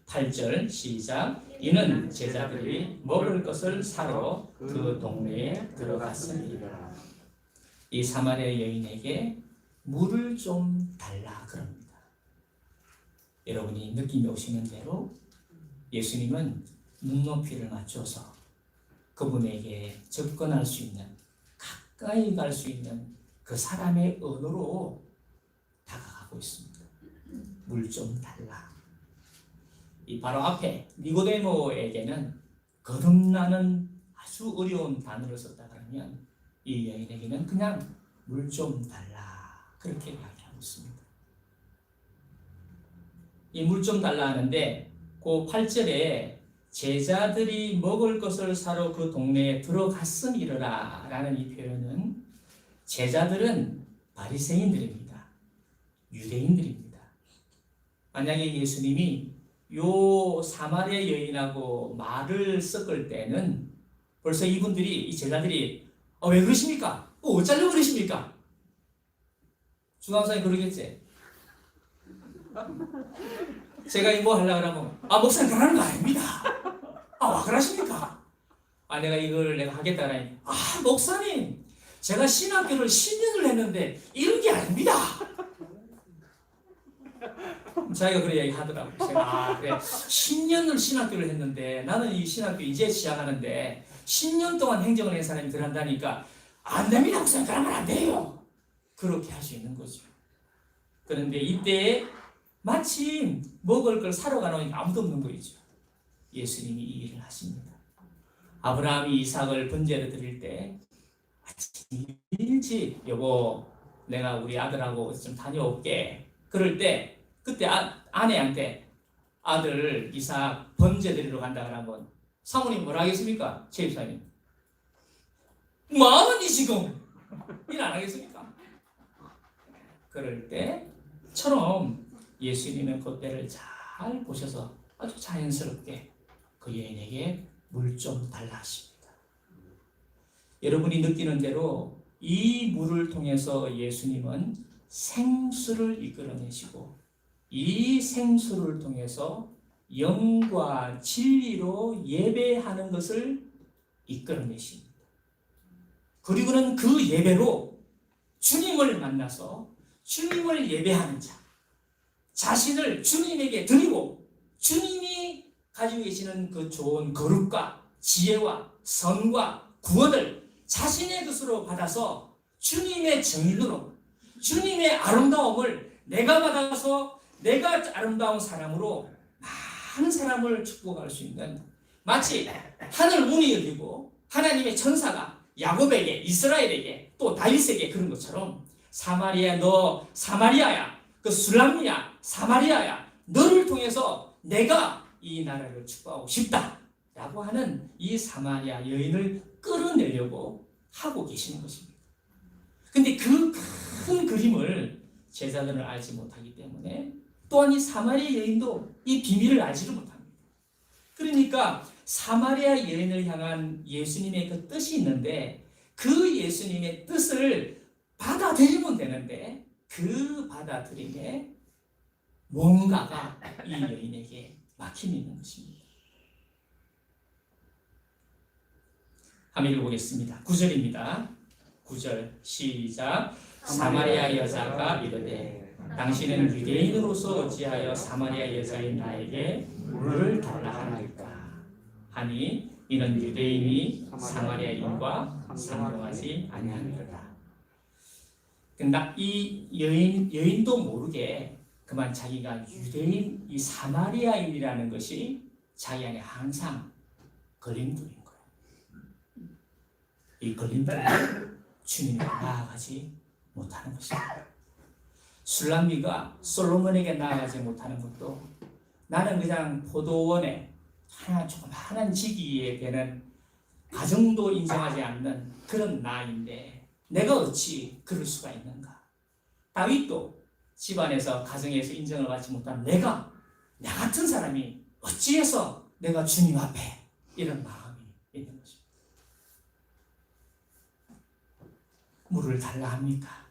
8절 시작. 이는 제자들이 먹을 것을 사러 그 동네에 들어갔습니다. 이 사마리아 여인에게 물을 좀 달라 그럽니다. 여러분이 느낌이 오시는 대로 예수님은 눈높이를 맞춰서 그분에게 접근할 수 있는, 가까이 갈 수 있는 그 사람의 언어로 다가가고 있습니다. 물 좀 달라. 이 바로 앞에 니고데모에게는 거듭나는 아주 어려운 단어를 썼다 그러면 이 여인에게는 그냥 물 좀 달라 그렇게 이야기하고 있습니다. 이 물 좀 달라 하는데 그 8절에 제자들이 먹을 것을 사러 그 동네에 들어갔음이러라 라는 이 표현은 제자들은 바리새인들입니다. 유대인들입니다. 만약에 예수님이 요 사마리아 여인하고 말을 섞을 때는 벌써 이 제자들이 왜 그러십니까? 어쩌려고 그러십니까? 중앙사님 그러겠지? 제가 뭐 하려고 그러면 목사님 그러는 거 아닙니다. 왜 그러십니까? 내가 이걸 하겠다 그러니 목사님 제가 신학교를 10년을 했는데 이런 게 아닙니다. 자기가 그래 얘기하더라고. 제가 그래 10년을 신학교를 했는데 나는 이 신학교 이제 시작하는데 10년 동안 행정을 한 사람이 들한다니까 안 됩니다. 목사님 그러면 안 돼요. 그렇게 할 수 있는 거죠. 그런데 이때 마침 먹을 걸 사러 가놓으니까 아무도 없는 거죠. 예수님이 이 일을 하십니다. 아브라함이 이삭을 번제로 드릴 때 일찍 여보 내가 우리 아들하고 좀 다녀올게. 그럴 때 그때 아내한테 아들 이삭 번제 드리러 간다 그러면 사모님 뭐라 하겠습니까? 최 집사님 뭐하니 지금? 일 안 하겠습니까? 그럴 때처럼 예수님은 그때를 잘 보셔서 아주 자연스럽게 그 여인에게 물 좀 달라 하십니다. 여러분이 느끼는 대로 이 물을 통해서 예수님은 생수를 이끌어내시고 이 생수를 통해서 영과 진리로 예배하는 것을 이끌어내십니다. 그리고는 그 예배로 주님을 만나서 주님을 예배하는 자, 자신을 주님에게 드리고 주님이 가지고 계시는 그 좋은 거룩과 지혜와 선과 구원을 자신의 것으로 받아서 주님의 정의로 주님의 아름다움을 내가 받아서 내가 아름다운 사람으로 많은 사람을 축복할 수 있는 마치 하늘 문이 열리고 하나님의 천사가 야곱에게 이스라엘에게 또 다윗에게 그런 것처럼 사마리아 너 사마리아야 그 술람이야 사마리아야 너를 통해서 내가 이 나라를 축복하고 싶다 라고 하는 이 사마리아 여인을 끌어내려고 하고 계시는 것입니다. 근데 그 큰 그림을 제자들은 알지 못하기 때문에 또한 이 사마리아 여인도 이 비밀을 알지를 못합니다. 그러니까 사마리아 여인을 향한 예수님의 그 뜻이 있는데 그 예수님의 뜻을 받아들이면 되는데 그 받아들임에 뭔가가 이 여인에게 막힘이 있는 것입니다. 한번 읽어보겠습니다. 9절입니다. 9절 시작. 사마리아 여자가 이르되 당신은 유대인으로서 어찌하여 사마리아 여자인 나에게 물을 달라 하나이까 하니 이는 유대인이 사마리아인과 상종하지 아니하느니라. 근데 이 여인도 모르게 그만 자기가 유대인, 이 사마리아인이라는 것이 자기 안에 항상 걸림돌인 거예요. 이 걸림돌을 주님께 나아가지 못하는 것입니다. 술람미가 솔로몬에게 나아가지 못하는 것도 나는 그냥 포도원에 하나 조그마한 지기에 되는 가정도 인정하지 않는 그런 나인데 내가 어찌 그럴 수가 있는가? 다윗도 집안에서 가정에서 인정을 받지 못한 나 같은 사람이 어찌해서 내가 주님 앞에 이런 마음이 있는 것입니다. 물을 달라 합니까?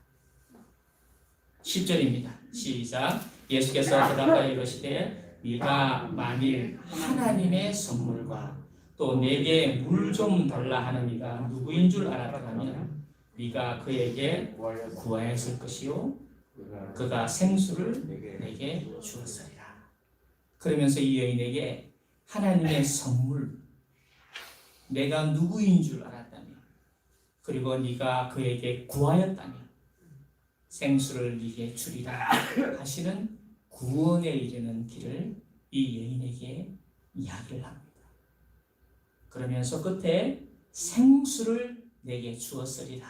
10절입니다. 시작. 예수께서 대답하여 이르시되 네가 만일 하나님의 선물과 또 내게 물 좀 달라 하는 이가 누구인 줄 알았더라면 네가 그에게 구하였을 것이요 그가 생수를 내게 주었으리라. 그러면서 이 여인에게 하나님의 선물, 내가 누구인 줄 알았다면, 그리고 네가 그에게 구하였다면 생수를 네게 주리라 하시는 구원에 이르는 길을 이 여인에게 이야기를 합니다. 그러면서 끝에 생수를 내게 주었으리라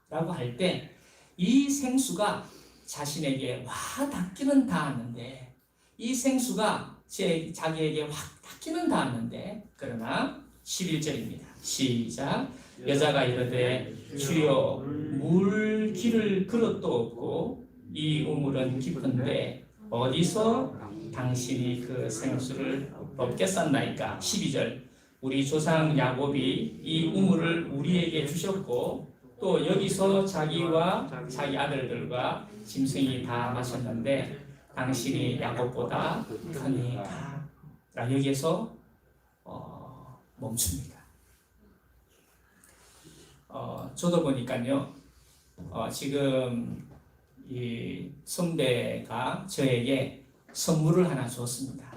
라고 할 때 이 생수가 자신에게 와 닿기는 닿았는데, 이 생수가 자기에게 확 닿기는 닿았는데, 그러나 11절입니다. 시작. 여자가 이르되 주여 물 길을 그릇도 없고 이 우물은 깊은데 어디서 당신이 그 생수를 얻겠었나이까. 12절. 우리 조상 야곱이 이 우물을 우리에게 주셨고 또 여기서 자기와 자기 아들들과 짐승이 다 마셨는데 당신이 야곱보다 크니까. 여기에서 멈춥니다. 저도 보니까요, 지금 이 선배가 저에게 선물을 하나 줬습니다.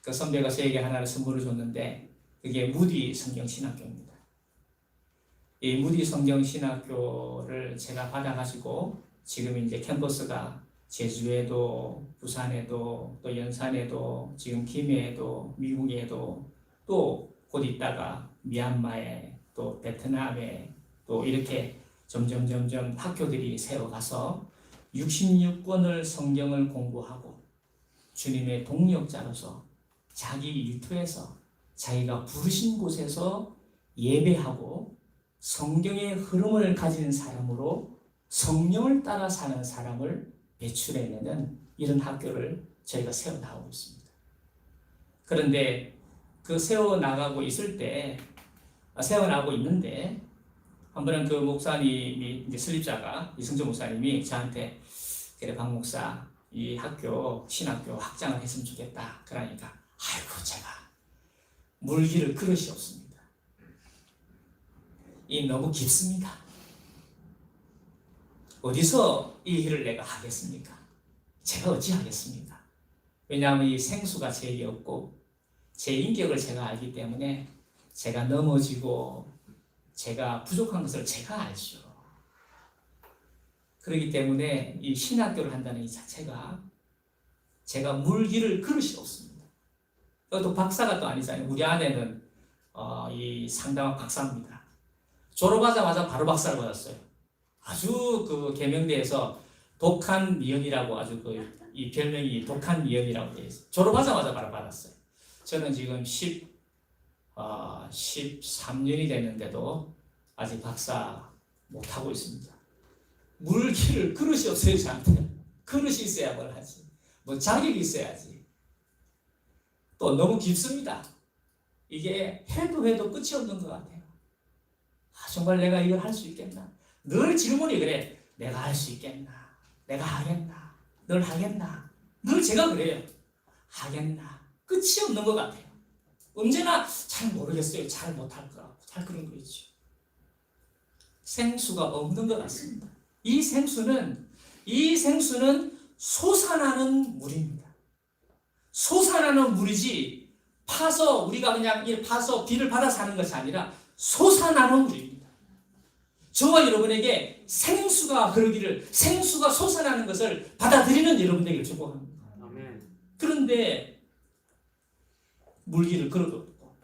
그 선배가 저에게 하나를 선물을 줬는데 그게 무디 성경신학교입니다. 이 무디 성경신학교를 제가 받아가지고 지금 이제 캠퍼스가 제주에도 부산에도 또 연산에도 지금 김해에도 미국에도 또 곧 있다가 미얀마에 또 베트남에 또 이렇게 점점 학교들이 세워가서 66권을 성경을 공부하고 주님의 동력자로서 자기 일터에서 자기가 부르신 곳에서 예배하고 성경의 흐름을 가진 사람으로 성령을 따라 사는 사람을 배출해내는 이런 학교를 저희가 세워나가고 있습니다. 그런데 그 세워나가고 있는데 한 번은 그 목사님이 이제 설립자가 이승조 목사님이 저한테 그래 박 목사 이 학교 신학교 확장을 했으면 좋겠다. 그러니까 아이고 제가 물기를 그릇이 없습니다. 이 너무 깊습니다. 어디서 이 일을 내가 하겠습니까? 제가 어찌 하겠습니까? 왜냐하면 이 생수가 제게 없고 제 인격을 제가 알기 때문에 제가 넘어지고 제가 부족한 것을 제가 알죠. 그렇기 때문에 이 신학교를 한다는 이 자체가 제가 물기를 그릇이 없습니다. 또 박사가 또 아니잖아요. 우리 아내는 이 상당한 박사입니다. 졸업하자마자 바로 박사를 받았어요. 아주 그 계명대에서 독한 미연이라고 아주 이 별명이 독한 미연이라고 되어 있어요. 졸업하자마자 바로 받았어요. 저는 지금 13년이 됐는데도 아직 박사 못하고 있습니다. 물기를 그릇이 없어요, 저한테. 그릇이 있어야 뭘 하지. 뭐 자격이 있어야지. 또 너무 깊습니다. 이게 해도 끝이 없는 것 같아요. 정말 내가 이걸 할 수 있겠나? 늘 질문이 그래. 내가 할 수 있겠나? 내가 하겠나? 늘 하겠나? 늘 제가 그래요. 하겠나? 끝이 없는 것 같아요. 언제나 잘 모르겠어요. 잘 못할 거라고. 잘 그런 거 있죠. 생수가 없는 것 같습니다. 이 생수는 솟아나는 물입니다. 솟아나는 물이지 파서 우리가 그냥 이 파서 비를 받아 사는 것이 아니라 솟아나는 물입니다. 저와 여러분에게 생수가 그러기를, 생수가 솟아나는 것을 받아들이는 여러분에게 축복합니다. 아멘. 그런데 물기를 걸어뒀고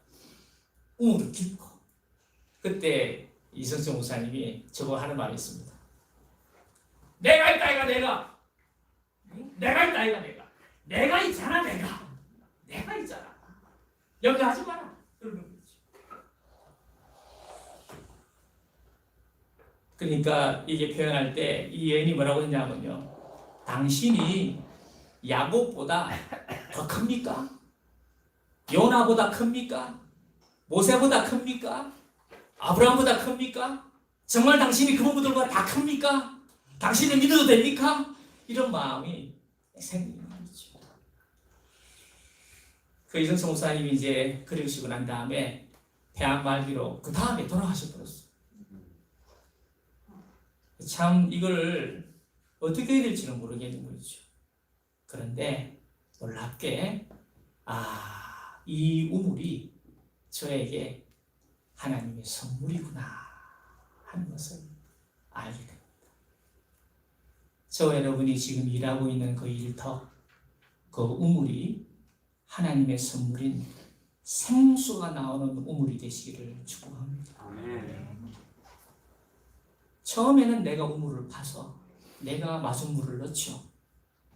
우물을 깊고, 그때 이성철 목사님이 저거 하는 말이 있습니다. 내가 있다 이가 내가 있다 이가 내가 있잖아 내가 있잖아 염려하지 마라 그러는 거지. 그러니까 이게 표현할 때 이 여인이 뭐라고 했냐면요, 당신이 야곱보다 더 큽니까? 요나보다 큽니까? 모세보다 큽니까? 아브라함보다 큽니까? 정말 당신이 그분들보다 다 큽니까? 당신을 믿어도 됩니까? 이런 마음이 생기는 거죠. 그 이성성 목사님이 이제 그러시고 난 다음에 폐암 말기로 그 다음에 돌아가셔버렸어요. 참 이걸 어떻게 해야 될지는 모르겠는 거죠. 그런데 놀랍게 이 우물이 저에게 하나님의 선물이구나 하는 것을 알게 됩니다. 저와 여러분이 지금 일하고 있는 그 일터, 그 우물이 하나님의 선물인 생수가 나오는 우물이 되시기를 축복합니다. 아멘. 처음에는 내가 우물을 파서 내가 마중물을 넣죠.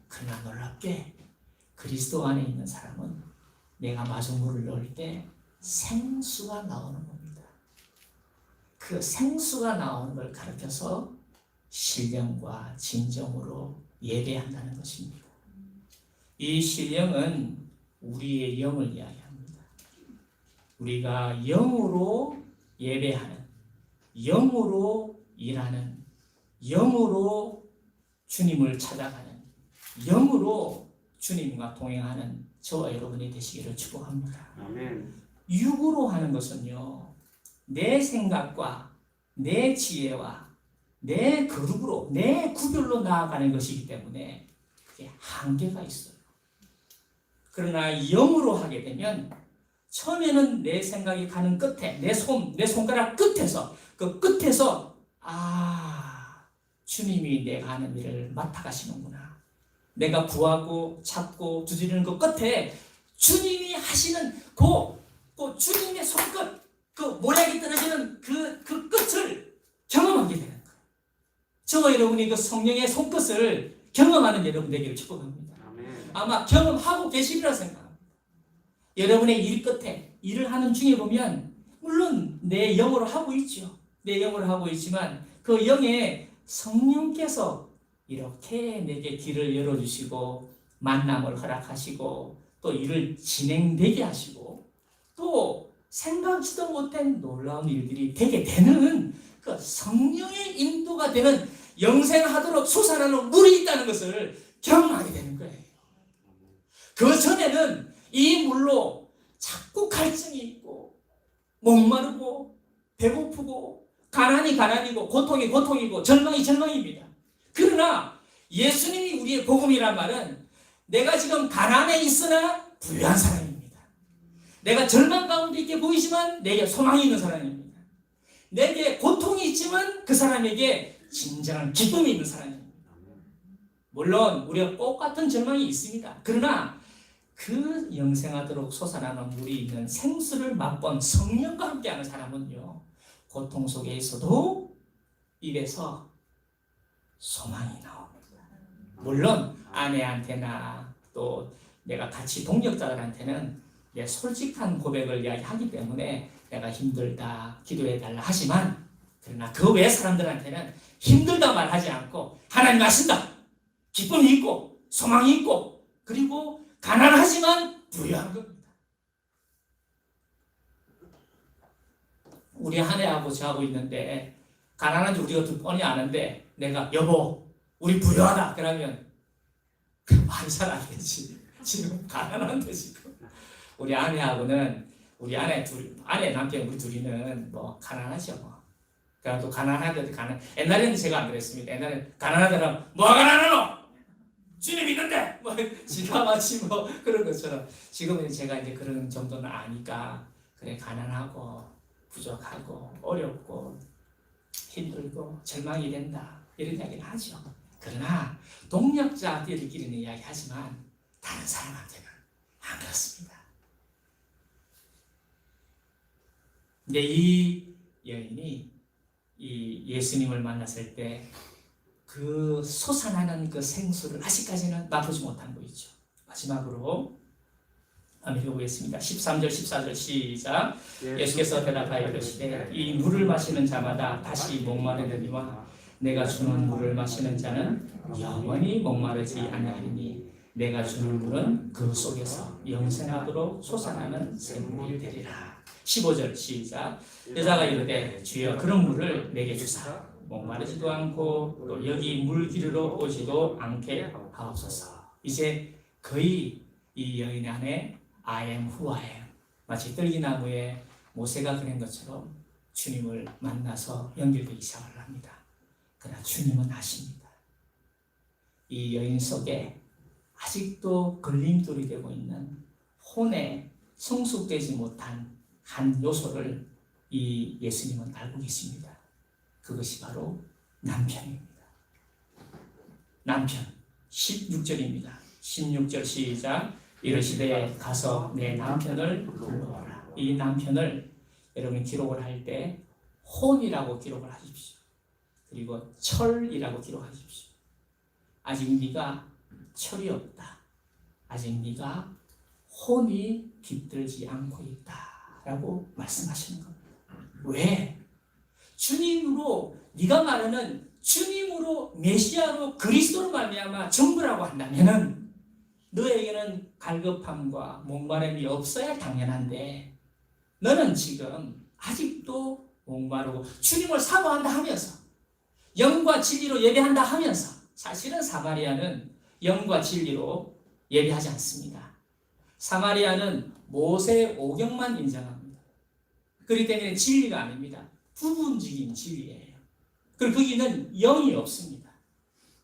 그러나 놀랍게 그리스도 안에 있는 사람은 내가 마중물을 넣을 때 생수가 나오는 겁니다. 그 생수가 나오는 걸 가르쳐서 신령과 진정으로 예배한다는 것입니다. 이 신령은 우리의 영을 이야기합니다. 우리가 영으로 예배하는, 영으로 일하는, 영으로 주님을 찾아가는, 영으로 주님과 동행하는 저와 여러분이 되시기를 축복합니다. 아멘. 육으로 하는 것은요, 내 생각과 내 지혜와 내 거룩으로, 내 구별로 나아가는 것이기 때문에 그게 한계가 있어요. 그러나 영으로 하게 되면 처음에는 내 생각이 가는 끝에, 내 손가락 끝에서, 그 끝에서 주님이 내가 하는 일을 맡아가시는구나. 내가 구하고 찾고 두드리는 그 끝에 주님이 하시는 그 주님의 손끝, 그 모략이 떨어지는 그 끝을 경험하게 되는 거예요. 저와 여러분이 그 성령의 손끝을 경험하는 여러분 되기를 축복합니다. 아멘. 아마 경험하고 계시리라 생각합니다. 여러분의 일 끝에 일을 하는 중에 보면 물론 내 영으로 하고 있죠. 내 영으로 하고 있지만 그 영에 성령께서 이렇게 내게 길을 열어주시고 만남을 허락하시고 또 일을 진행되게 하시고 또 생각지도 못한 놀라운 일들이 되게 되는 그 성령의 인도가 되는 영생하도록 솟아나는 물이 있다는 것을 경험하게 되는 거예요. 그 전에는 이 물로 자꾸 갈증이 있고 목마르고 배고프고 가난이 가난이고 고통이 고통이고 절망이 절망입니다. 그러나 예수님이 우리의 복음이란 말은 내가 지금 가난에 있으나 부유한 사람입니다. 내가 절망 가운데 있게 보이지만 내게 소망이 있는 사람입니다. 내게 고통이 있지만 그 사람에게 진정한 기쁨이 있는 사람입니다. 물론 우리가 똑같은 절망이 있습니다. 그러나 그 영생하도록 솟아나는 물이 있는 생수를 맛본 성령과 함께하는 사람은요, 고통 속에 있어도 입에서 소망이 나옵니다. 물론 아내한테나 또 내가 같이 동력자들한테는 내 솔직한 고백을 이야기하기 때문에 내가 힘들다, 기도해달라 하지만 그러나 그 외 사람들한테는 힘들다 말하지 않고 하나님 아신다, 기쁨이 있고 소망이 있고 그리고 가난하지만 부유한 겁니다. 우리 아내하고 저하고 있는데 가난한지 우리가 뻔히 아는데 내가 여보 우리 부유하다 그러면 그 말이 잘 안 되지. 지금 가난한데 지금 우리 아내하고는 우리 아내 남편 우리 둘이는 뭐 가난하죠 뭐. 그래도 가난하다 옛날에는 제가 안 그랬습니다. 옛날에는 가난하다면 뭐가 가난하노? 주님 있는데 뭐 지가 마치 뭐 그런 것처럼 지금은 제가 이제 그런 정도는 아니까 그래 가난하고 부족하고 어렵고 힘들고 절망이 된다 이런 이야기를 하죠. 그러나 동력자들끼리는 이야기하지만 다른 사람한테는 안 그렇습니다. 근데 이 여인이 이 예수님을 만났을 때 그 솟아나는 그 생수를 아직까지는 맛보지 못한 거 있죠. 마지막으로 한번 읽어보겠습니다. 13절 14절 시작. 예수께서 대답하여 이르시되 이 물을 마시는 자마다 다시 목마르느니와 내가 주는 물을 마시는 자는 영원히 목마르지 아니하리니 내가 주는 물은 그 속에서 영생하도록 솟아나는 샘물이 되리라. 15절 시작. 여자가 이르되 주여 그런 물을 내게 주사 목마르지도 않고 또 여기 물 기르러 오지도 않게 하옵소서. 이제 거의 이 여인 안에 I am who I am, 마치 떨기나무에 모세가 그린 것처럼 주님을 만나서 연결되기 시작을 합니다. 그러나 주님은 아십니다. 이 여인 속에 아직도 걸림돌이 되고 있는 혼에 성숙되지 못한 한 요소를 이 예수님은 알고 계십니다. 그것이 바로 남편입니다. 남편 16절입니다. 16절 시작. 이르시되 가서 내 남편을 불러오라. 이 남편을 여러분 기록을 할 때 혼이라고 기록을 하십시오. 그리고 철이라고 기록하십시오. 아직 네가 철이 없다. 아직 네가 혼이 깃들지 않고 있다라고 말씀하시는 겁니다. 왜? 주님으로 네가 말하는 주님으로 메시아로 그리스도로 말미암아 정부라고 한다면은 너에게는 갈급함과 목마름이 없어야 당연한데 너는 지금 아직도 목마르고 주님을 사모한다 하면서 영과 진리로 예배한다 하면서 사실은 사마리아는 영과 진리로 예배하지 않습니다. 사마리아는 모세 오경만 인정합니다. 그렇기 때문에 진리가 아닙니다. 부분적인 진리예요. 그리고 거기는 영이 없습니다.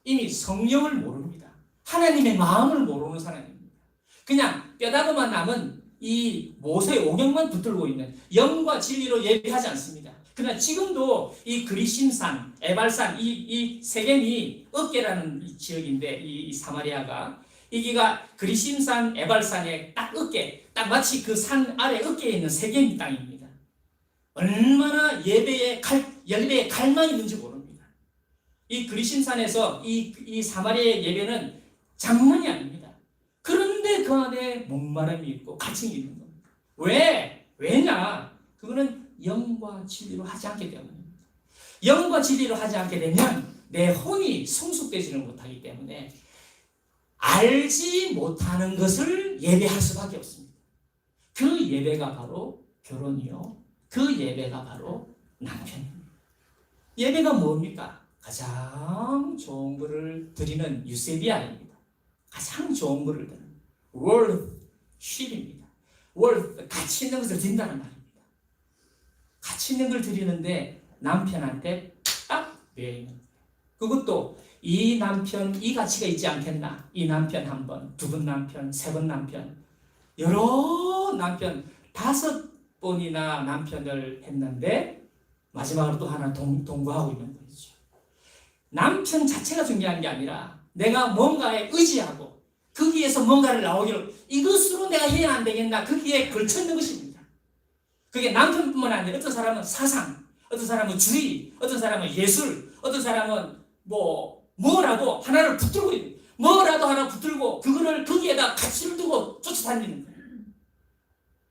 이미 성령을 모릅니다. 하나님의 마음을 모르는 사람입니다. 그냥 뼈다귀만 남은 이 모세 오경만 붙들고 있는 영과 진리로 예배하지 않습니다. 그러나 지금도 이 그리심산, 에발산, 이 세겜이 어깨라는 지역인데 이 사마리아가 여기가 그리심산, 에발산의 딱 어깨, 딱 마치 그 산 아래 어깨에 있는 세겜 땅입니다. 얼마나 예배의 갈망이 있는지 모릅니다. 이 그리심산에서 이 사마리아의 예배는 장난이 아닙니다. 그런데 그 안에 목마름이 있고 갈증이 있는 겁니다. 왜? 왜냐? 그거는 영과 진리로 하지 않기 때문입니다. 영과 진리로 하지 않게 되면 내 혼이 성숙되지는 못하기 때문에 알지 못하는 것을 예배할 수밖에 없습니다. 그 예배가 바로 결혼이요. 그 예배가 바로 남편입니다. 예배가 뭡니까? 가장 좋은 것을 드리는 유세비아입니다. 가장 좋은 것을 드리는 worship입니다. worth, 가치 있는 것을 드린다는 말입니다. 가치 있는 걸 드리는데 남편한테 딱 매이는 그것도 이 남편 이 가치가 있지 않겠나? 이 남편 한 번, 두 번 남편, 세 번 남편, 여러 남편 5번이나 남편을 했는데 마지막으로 또 하나 동거하고 있는 거죠. 남편 자체가 중요한 게 아니라 내가 뭔가에 의지하고 거기에서 뭔가를 나오기를 이것으로 내가 해야 안 되겠나 거기에 걸쳐있는 것입니다. 그게 남편뿐만 아니라 어떤 사람은 사상, 어떤 사람은 주의, 어떤 사람은 예술, 어떤 사람은 뭐라도 하나를 붙들고 있는 뭐라도 하나 붙들고 그거를 거기에다 가치를 두고 쫓아다니는 거예요.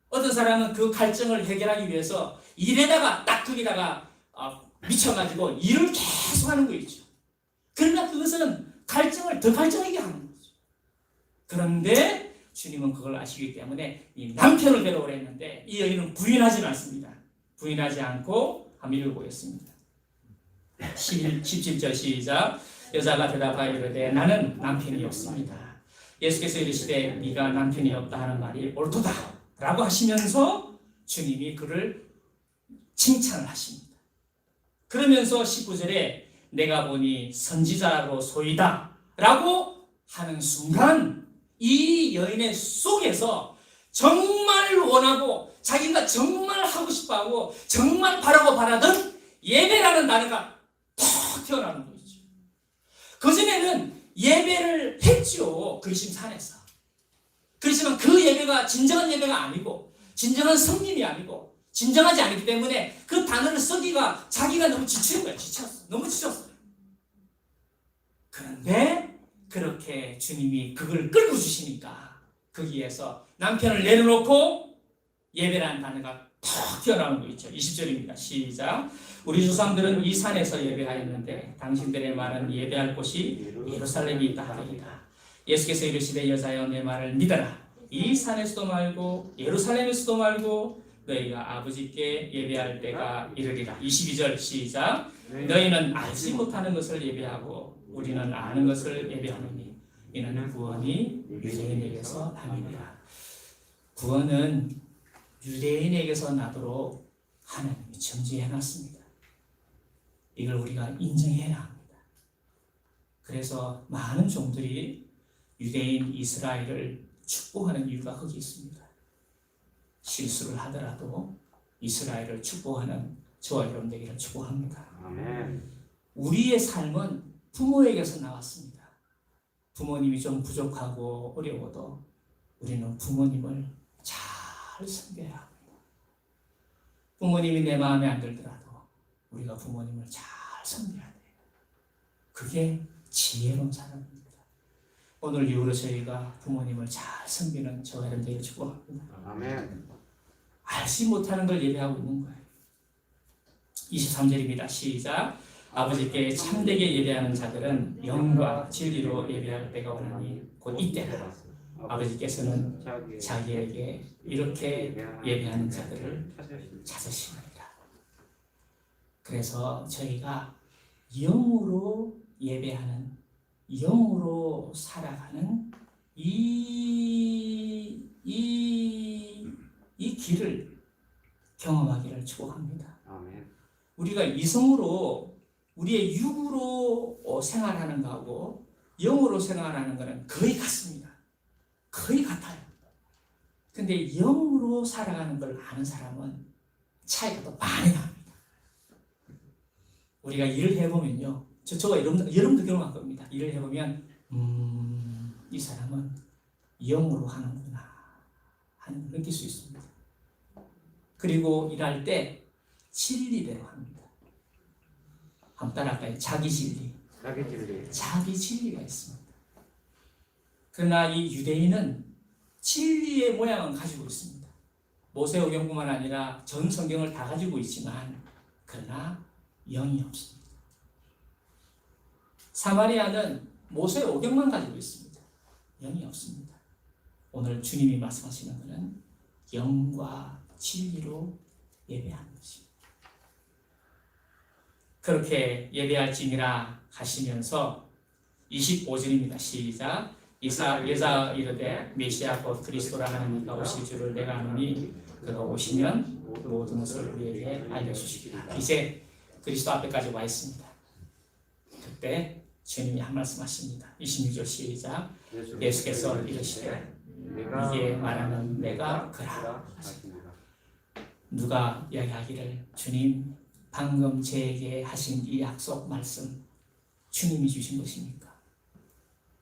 어떤 사람은 그 갈증을 해결하기 위해서 일에다가 딱 거기다가 미쳐가지고 일을 계속 하는 거 있죠. 그러나 그것은 갈증을 더 갈증하게 하는 거죠. 그런데 주님은 그걸 아시기 때문에 이 남편을 데려오라 했는데 이 여인은 부인하지 않습니다. 부인하지 않고 한번 읽어보겠습니다. 17절 시작. 여자가 대답하여 이르되 나는 남편이 없습니다. 예수께서 이르시되 네가 남편이 없다 하는 말이 옳도다 라고 하시면서 주님이 그를 칭찬을 하십니다. 그러면서 19절에 내가 보니 선지자로 소이다 라고 하는 순간 이 여인의 속에서 정말 원하고 자기가 정말 하고 싶어하고 정말 바라고 바라던 예배라는 단어가 탁 튀어나오는 거죠. 그전에는 예배를 했죠. 그리심 산에서. 그렇지만 그 예배가 진정한 예배가 아니고 진정한 성림이 아니고 진정하지 않기 때문에 그 단어를 쓰기가 자기가 너무 지치는 거예요. 지쳤어. 너무 지쳤어요. 그런데 그렇게 주님이 그걸 끌고 주시니까 거기에서 남편을 내려놓고 예배라는 단어가 탁 튀어나오는 거 있죠. 20절입니다. 시작. 우리 조상들은 이 산에서 예배하였는데 당신들의 말은 예배할 곳이 예루살렘이 있다 하리이다. 예수께서 이르시되 여자여 내 말을 믿어라. 이 산에서도 말고 예루살렘에서도 말고 너희가 아버지께 예배할 때가 이르리라. 22절 시작. 너희는 알지 못하는 것을 예배하고 우리는 아는 것을 예배하노니 이는 구원이 유대인에게서 남이니라. 구원은 유대인에게서 나도록 하나님이 정지해놨습니다. 이걸 우리가 인정해야 합니다. 그래서 많은 종들이 유대인 이스라엘을 축복하는 이유가 거기 있습니다. 실수를 하더라도 이스라엘을 축복하는 저와 여러분 되기를 축복합니다. 아멘. 우리의 삶은 부모에게서 나왔습니다. 부모님이 좀 부족하고 어려워도 우리는 부모님을 잘 섬겨야 합니다. 부모님이 내 마음에 안 들더라도 우리가 부모님을 잘 섬겨야 돼요. 그게 지혜로운 사람입니다. 오늘 이후로 저희가 부모님을 잘 섬기는 저와 여러분 되기를 축복합니다. 아멘. 알지 못하는 걸 예배하고 있는 거예요. 23절입니다. 시작. 아버지께 참되게 예배하는 자들은 영과 진리로 예배할 때가 오나니 곧 이때라. 아버지께서는 자기에게 이렇게 예배하는 자들을 찾으시느니라. 그래서 저희가 영으로 예배하는, 영으로 살아가는 이 길을 경험하기를 축복합니다. 아멘. 우리가 이성으로 우리의 육으로 생활하는 거하고 영으로 생활하는 것은 거의 같습니다. 거의 같아요. 근데 영으로 살아가는 걸 아는 사람은 차이가 더 많이 납니다. 우리가 일을 해보면요. 저가 여러분도 경험할 겁니다. 일을 해보면 이 사람은 영으로 하는구나 하는 걸 느낄 수 있습니다. 그리고 일할 때 진리대로 합니다. 한번 따라할까요? 자기 진리. 자기 진리가 있습니다. 그러나 이 유대인은 진리의 모양은 가지고 있습니다. 모세오경뿐만 아니라 전 성경을 다 가지고 있지만 그러나 영이 없습니다. 사마리아는 모세오경만 가지고 있습니다. 영이 없습니다. 오늘 주님이 말씀하시는 것은 영과 진리로 예배하는 것입니다. 그렇게 예배할지니라 하시면서 25절입니다. 시작. 여자 이르되 메시아 곧 그리스도라 하는 이가 오실 줄을 내가 아노니 그가 오시면 모든 것을 우리에게 알려주시리라. 이제 그리스도 앞에까지 와 있습니다. 그때 주님이 한 말씀 하십니다. 26절 시작. 예수께서 이르시되 이게 말하는 내가 그라 하십니다. 누가 이야기하기를 주님 방금 제게 하신 이 약속 말씀 주님이 주신 것입니까?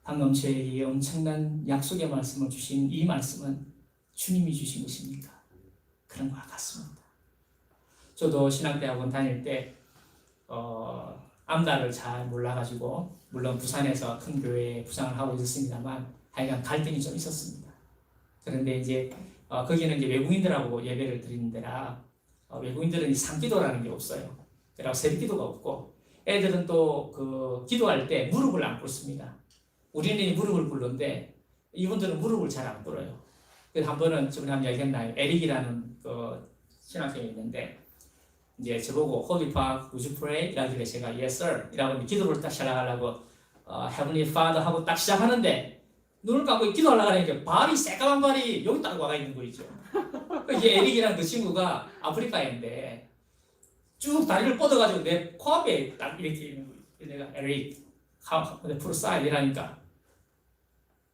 방금 저에게 엄청난 약속의 말씀을 주신 이 말씀은 주님이 주신 것입니까? 그런 것 같습니다. 저도 신학대학원 다닐 때 암다를 잘 몰라가지고 물론 부산에서 큰 교회에 부상을 하고 있었습니다만 하여간 갈등이 좀 있었습니다. 그런데 이제 거기는 이제 외국인들하고 예배를 드리는 데라 외국인들은 상기도라는 게 없어요. 그리고 새벽기도가 없고 애들은 또 그 기도할 때 무릎을 안 꿇습니다. 우리는 무릎을 꿇는데 이분들은 무릎을 잘 안 꿇어요. 그래서 한 번은 저번에 한번 얘기했나요? 에릭이라는 그 신학생이 있는데 이제 저보고 Holy Father, would you pray? 이라길래 제가 Yes sir 이라고 기도를 딱 시작하려고 Heavenly Father 하고 딱 시작하는데 눈을 감고 기도하려고 하니까 발이 새까만 발이 여기 딱 와가 있는 거 있죠. 이게 에릭이라는 그 친구가 아프리카인데 쭉 다리를 뻗어가지고 내 코앞에 딱 이렇게 있는 거예요. 내가 에릭, how the poor side 이라니까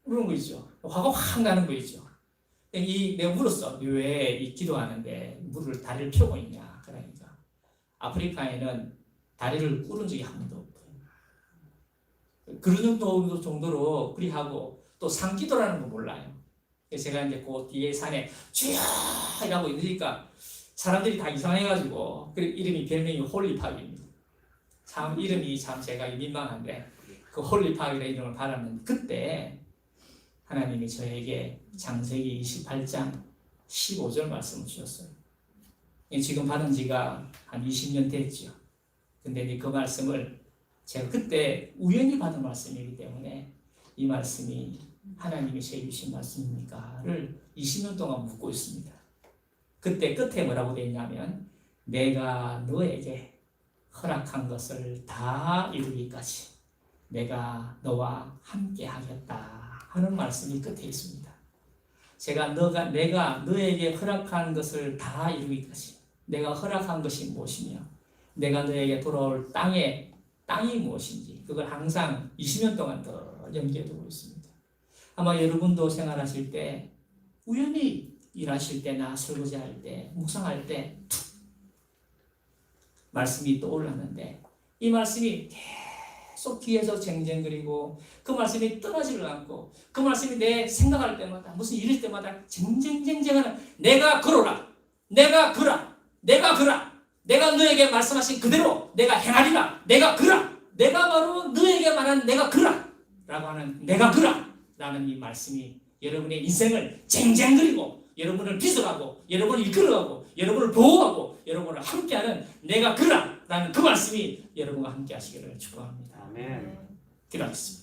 그런 거 있죠. 화가 확 나는 거 있죠. 내가 물었어. 왜 이 기도하는데 물을 다리를 펴고 있냐. 그러니까 아프리카에는 다리를 꿇은 적이 한 번도 없대요. 그런 정도로 그리 하고 또 상기도라는 거 몰라요. 그래서 제가 이제 그 뒤에 산에 쥐야 이라고 있으니까 사람들이 다 이상해가지고 그 이름이 별명이 홀리팝입니다. 참 이름이 참 제가 민망한데 그 홀리팝이라는 이름을 받았는데 그때 하나님이 저에게 창세기 28장 15절 말씀을 주셨어요. 지금 받은 지가 한 20년 됐죠. 근데 그 말씀을 제가 그때 우연히 받은 말씀이기 때문에 이 말씀이 하나님이 저에게 주신 말씀입니까를 20년 동안 묻고 있습니다. 그때 끝에 뭐라고 되어 있냐면 내가 너에게 허락한 것을 다 이루기까지 내가 너와 함께 하겠다 하는 말씀이 끝에 있습니다. 내가 너에게 허락한 것을 다 이루기까지 내가 허락한 것이 무엇이며 내가 너에게 돌아올 땅이 무엇인지 그걸 항상 20년 동안 더 염두에 두고 있습니다. 아마 여러분도 생활하실 때 우연히 일하실 때나 설거지할 때 묵상할 때 말씀이 떠올랐는데 이 말씀이 계속 귀에서 쟁쟁거리고 그 말씀이 떠나지를 않고 그 말씀이 내 생각할 때마다 무슨 일일 때마다 쟁쟁쟁쟁하는 내가 그러라 내가 그라 내가 너에게 말씀하신 그대로 내가 행하리라 내가 그라 내가 바로 너에게 말한 내가 그라 라고 하는 내가 그라 라는 이 말씀이 여러분의 인생을 쟁쟁거리고 여러분을 비서하고 여러분을 이끌어가고 여러분을 보호하고 여러분을 함께하는 내가 그라 라는 그 말씀이 여러분과 함께 하시기를 축복합니다. 아멘. 기도하겠습니다.